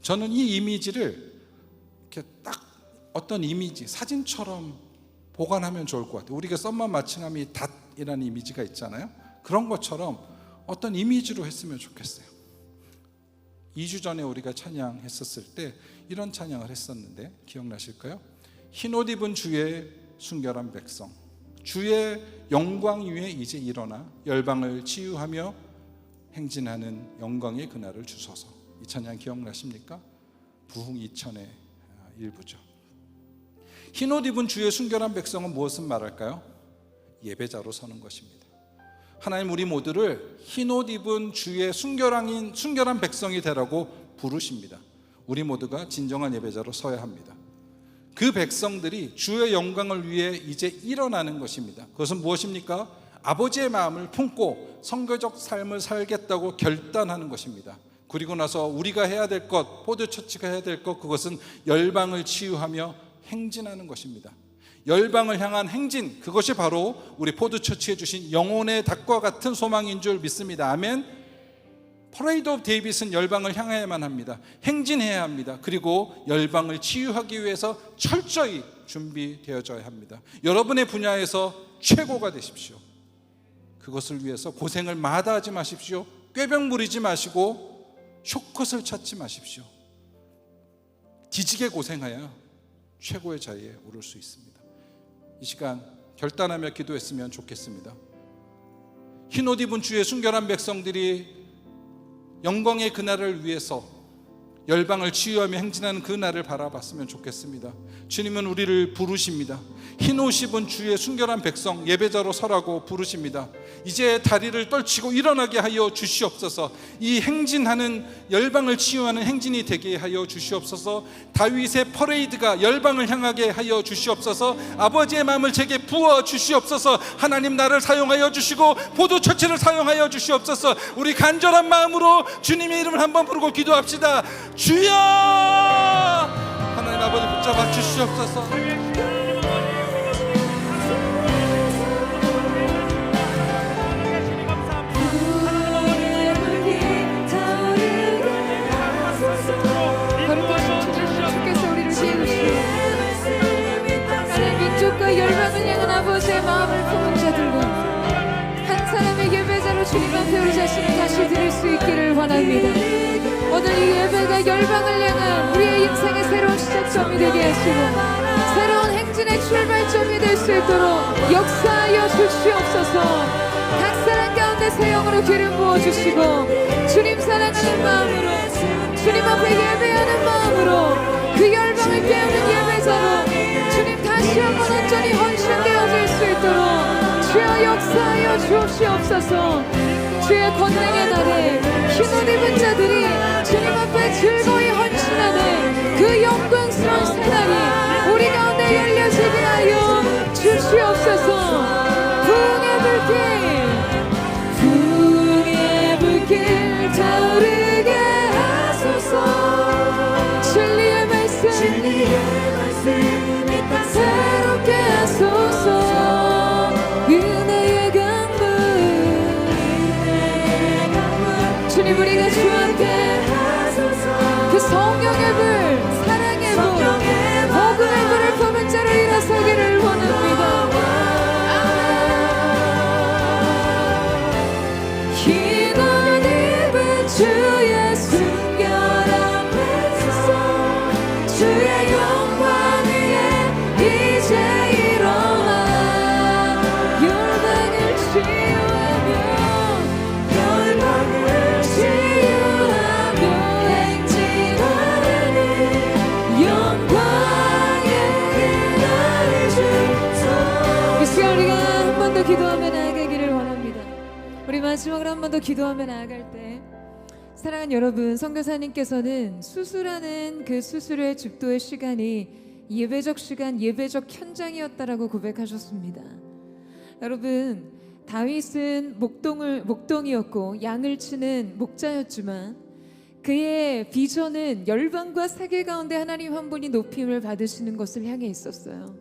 저는 이 이미지를 이렇게 딱 어떤 이미지, 사진처럼 보관하면 좋을 것 같아요. 우리가 썸만 마칭함이 닷이라는 이미지가 있잖아요. 그런 것처럼 어떤 이미지로 했으면 좋겠어요. 2주 전에 우리가 찬양했었을 때 이런 찬양을 했었는데 기억나실까요? 흰옷 입은 주의 순결한 백성, 주의 영광 위에 이제 일어나 열방을 치유하며 행진하는 영광의 그날을 주소서. 이 찬양 기억나십니까? 부흥 2000의 일부죠. 흰옷 입은 주의 순결한 백성은 무엇을 말할까요? 예배자로 서는 것입니다. 하나님 우리 모두를 흰옷 입은 주의 순결한 백성이 되라고 부르십니다. 우리 모두가 진정한 예배자로 서야 합니다. 그 백성들이 주의 영광을 위해 이제 일어나는 것입니다. 그것은 무엇입니까? 아버지의 마음을 품고 선교적 삶을 살겠다고 결단하는 것입니다. 그리고 나서 우리가 해야 될 것, 포도처치가 해야 될 것, 그것은 열방을 치유하며 행진하는 것입니다. 열방을 향한 행진, 그것이 바로 우리 포도처치해 주신 영혼의 닭과 같은 소망인 줄 믿습니다. 아멘. 퍼레이드 오브 데이빗은 열방을 향해야만 합니다. 행진해야 합니다. 그리고 열방을 치유하기 위해서 철저히 준비되어져야 합니다. 여러분의 분야에서 최고가 되십시오. 그것을 위해서 고생을 마다하지 마십시오. 꾀병 부리지 마시고 쇼컷을 찾지 마십시오. 뒤지게 고생하여 최고의 자리에 오를 수 있습니다. 이 시간 결단하며 기도했으면 좋겠습니다. 흰옷 입은 주의 순결한 백성들이 영광의 그날을 위해서 열방을 치유하며 행진하는 그 날을 바라봤으면 좋겠습니다. 주님은 우리를 부르십니다. 흰옷 입은 주의 순결한 백성 예배자로 서라고 부르십니다. 이제 다리를 떨치고 일어나게 하여 주시옵소서. 이 행진하는 열방을 치유하는 행진이 되게 하여 주시옵소서. 다윗의 퍼레이드가 열방을 향하게 하여 주시옵소서. 아버지의 마음을 제게 부어 주시옵소서. 하나님 나를 사용하여 주시고 포도처치를 사용하여 주시옵소서. 우리 간절한 마음으로 주님의 이름을 한번 부르고 기도합시다. 주여! 하나님 아버지 붙잡아 주시옵소서. 열방을 향한 아버지의 마음을 품은 자들과 한 사람의 예배자로 주님 앞에 우리 자신을 다시 드릴 수 있기를 원합니다. 오늘 이 예배가 열방을 향한 우리의 인생의 새로운 시작점이 되게 하시고 새로운 행진의 출발점이 될 수 있도록 역사하여 주시옵소서. 각 사람 가운데 주님의 새 영으로 기름 부어주시고 주님 사랑하는 마음으로 주님 앞에 예배하는 마음으로 그 열방을 깨우는 예배자로 주님 다시 한번 온전히 헌신되어질 수 있도록 주여 역사하여 주옵시옵소서. 주의 권능의 날에 흰옷 입은 자들이 주님 앞에 즐거이 헌신하는 그 영광스러운 새날이 우리 가운데 열려지게 하여 주시옵소서. 부흥의 불길 타오르게 하소서. 진리의 말씀 새롭게 하소서. 은혜의 강물 주님 우리가 주 앞에 그 성령의 불 사랑의 불 복음의 불을 품은 자로 일어서기를 원합니다. 흰옷 입은 주의 순결 앞에서 주의 영광 위에 이제 일어나 열방을 치유하며 행진하는 영광의 날을 주소서. 이 시간 우리가 한 번 더 기도하며 나아가기를 원합니다. 우리 마지막으로 한 번 더 기도하며 나아갈 때 사랑하는 여러분, 선교사님께서는 수술하는 그 수술의 집도의 시간이 예배적 시간, 예배적 현장이었다라고 고백하셨습니다. 여러분, 다윗은 목동이었고 양을 치는 목자였지만 그의 비전은 열방과 세계 가운데 하나님 한 분이 높임을 받으시는 것을 향해 있었어요.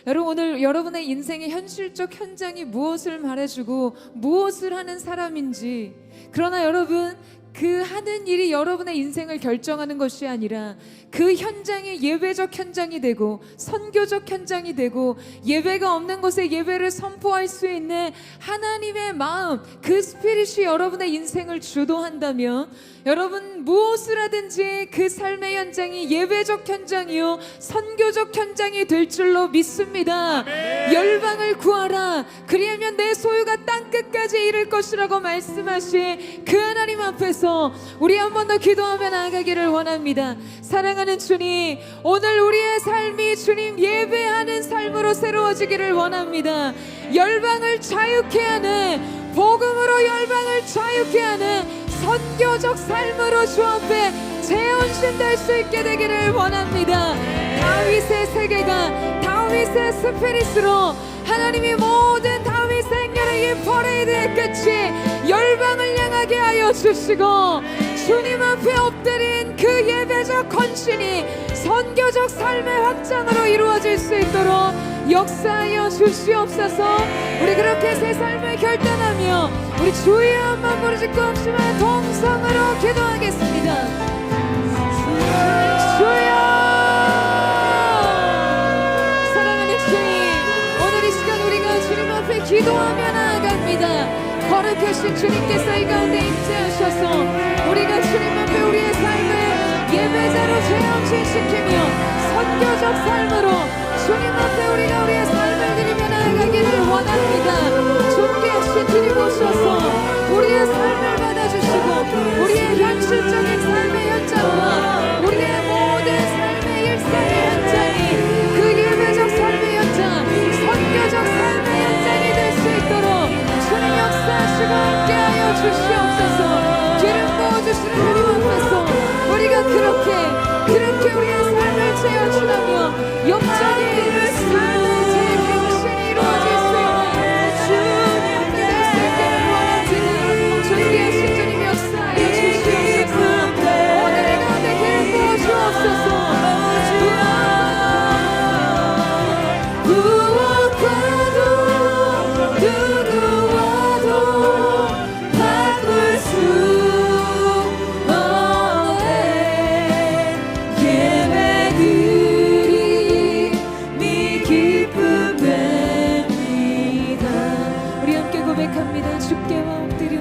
여러분, 오늘 여러분의 인생의 현실적 현장이 무엇을 말해주고 무엇을 하는 사람인지, 그러나 여러분 그 하는 일이 여러분의 인생을 결정하는 것이 아니라 그 현장이 예배적 현장이 되고 선교적 현장이 되고 예배가 없는 곳에 예배를 선포할 수 있는 하나님의 마음, 그 스피릿이 여러분의 인생을 주도한다면 여러분 무엇을 하든지 그 삶의 현장이 예배적 현장이요 선교적 현장이 될 줄로 믿습니다. 열방을 구하라, 그리하면 내 소유가 땅끝까지 이를 것이라고 말씀하신 그 하나님 앞에서 우리 한 번 더 기도하며 나아가기를 원합니다. 사랑하는 주님, 오늘 우리의 삶이 주님 예배하는 삶으로 새로워지기를 원합니다. 열방을 자유케 하는, 복음으로 열방을 자유케 하는 선교적 삶으로 주 앞에 재헌신될 수 있게 되기를 원합니다. 다윗의 세계가, 다윗의 스피릿으로 하나님이 모든 다윗 생년의 이 퍼레이드의 끝이 열방을 향하게 하여 주시고 주님 앞에 엎드린 그 예배적 헌신이 선교적 삶의 확장으로 이루어질 수 있도록 역사하여 주시옵소서. 우리 그렇게 새 삶을 결단하며 우리 주의 한번 부르짖고 없지만 동성으로 기도하겠습니다. 주여, 사랑하는 주님, 오늘 이 시간 우리가 주님 앞에 기도하며 나아갑니다. 거룩하신 주님께서 이 가운데 임재하셔서 우리가 주님 앞에 우리의 삶을 예배자로 재헌신시키며 선교적 삶으로 주님 앞에 우리가 우리의 삶을 드리며 나아가기를 원합니다. 존귀하신 주님 오셔서 우리의 삶을 받아주시고 우리의 현실적인 삶의 현장과 우리의 모든 삶의 일상의 현장이 그 예배적 삶의 현장, 선교적 삶의 현장이 될 수 있도록 주님 역사하시고 함께하여 주시옵소서. 기름 부어주시는 하나님 앞에서 우리가 그렇게 우리의 삶을 재현하며 역전이 삶의 재갱신이 이루어질 수 있는 주님께 될 수 있기를 원합니다. 존귀하신 주님 역사하여 주시옵소서. 오늘의 가운데 기름 부어주옵소서. 무엇과도 누구와도 바꿀 수 없네. 예배드리 네 기쁨 뵙니다. 우리 함께 고백합니다. 주께와 엎드려,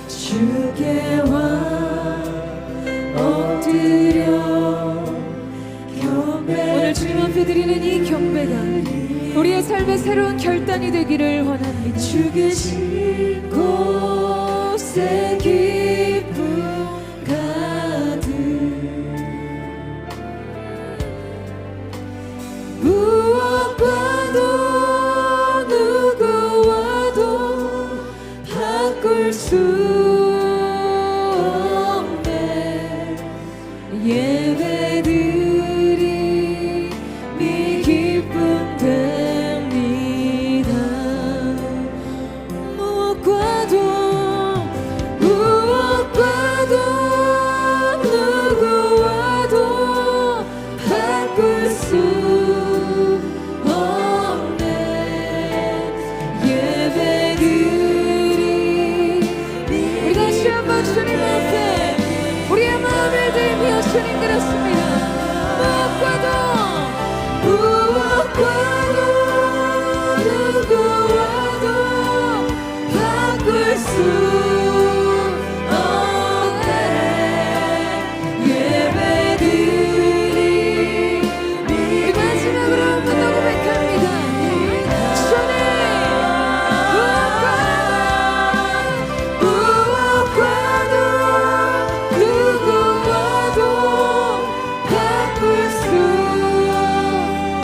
주께와 엎드려 경배. 오늘 주님 앞에 드리는 이 경배가 우리의 삶의 새로운 결단이 되기를 원합니다. 주 계신 곳에 기쁨 가득 무엇과도 누구와도 바꿀 수 없네 예배드림이 기쁨 됩니다 무엇과도 누구와도 바꿀 수 없네 예배드림이 우리 다시 한번 주님 앞에 우리의 마음을 들며 주님 그렇습니다. 무엇과도 누구와도 바꿀 수 없네 예배드림이 우리 마지막으로 한 번 더 고백합니다. 주님 무엇과도 누구와도 바꿀 수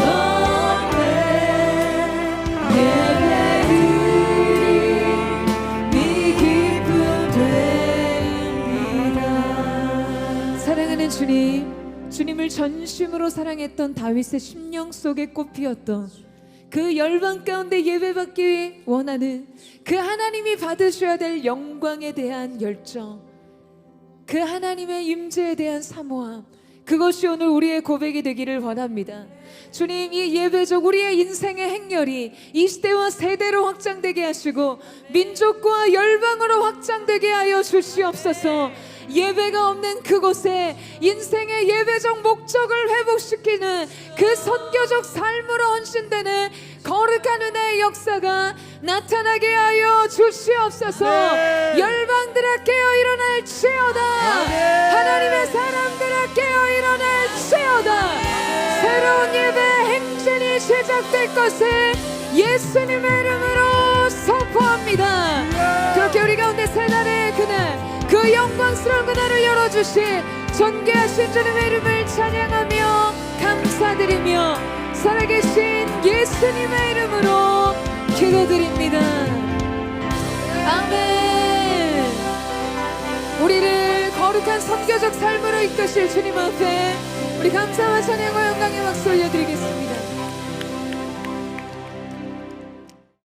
없네 예배드림이 기쁨 됩니다 사랑하는 주님, 주님을 전심으로 사랑했던 다윗의 심령 속에 꽃피었던 그 열방 가운데 예배받기 원하는 그 하나님이 받으셔야 될 영광에 대한 열정, 그 하나님의 임재에 대한 사모함, 그것이 오늘 우리의 고백이 되기를 원합니다. 주님, 이 예배적 우리의 인생의 행렬이 이 시대와 세대로 확장되게 하시고 민족과 열방으로 확장되게 하여 주시옵소서. 예배가 없는 그곳에 인생의 예배적 목적을 회복시키는 그 선교적 삶으로 헌신되는 거룩한 은혜의 역사가 나타나게 하여 주시옵소서. 열방들아 깨어 일어날지어다. 하나님의 사람들아 깨어 일어날지어다. 새로운 예배 행진이 시작될 것을 예수님의 이름으로 선포합니다. 그렇게 우리 가운데 새날의 그날, 그 영광스러운 그날을 열어주신 존귀하신 주님의 이름을 찬양하며 감사드리며 살아계신 예수님의 이름으로 기도드립니다. 아멘. 우리를 거룩한 선교적 삶으로 이끄실 주님 앞에 우리 감사와 찬양과 영광의 박수 올려드립니다.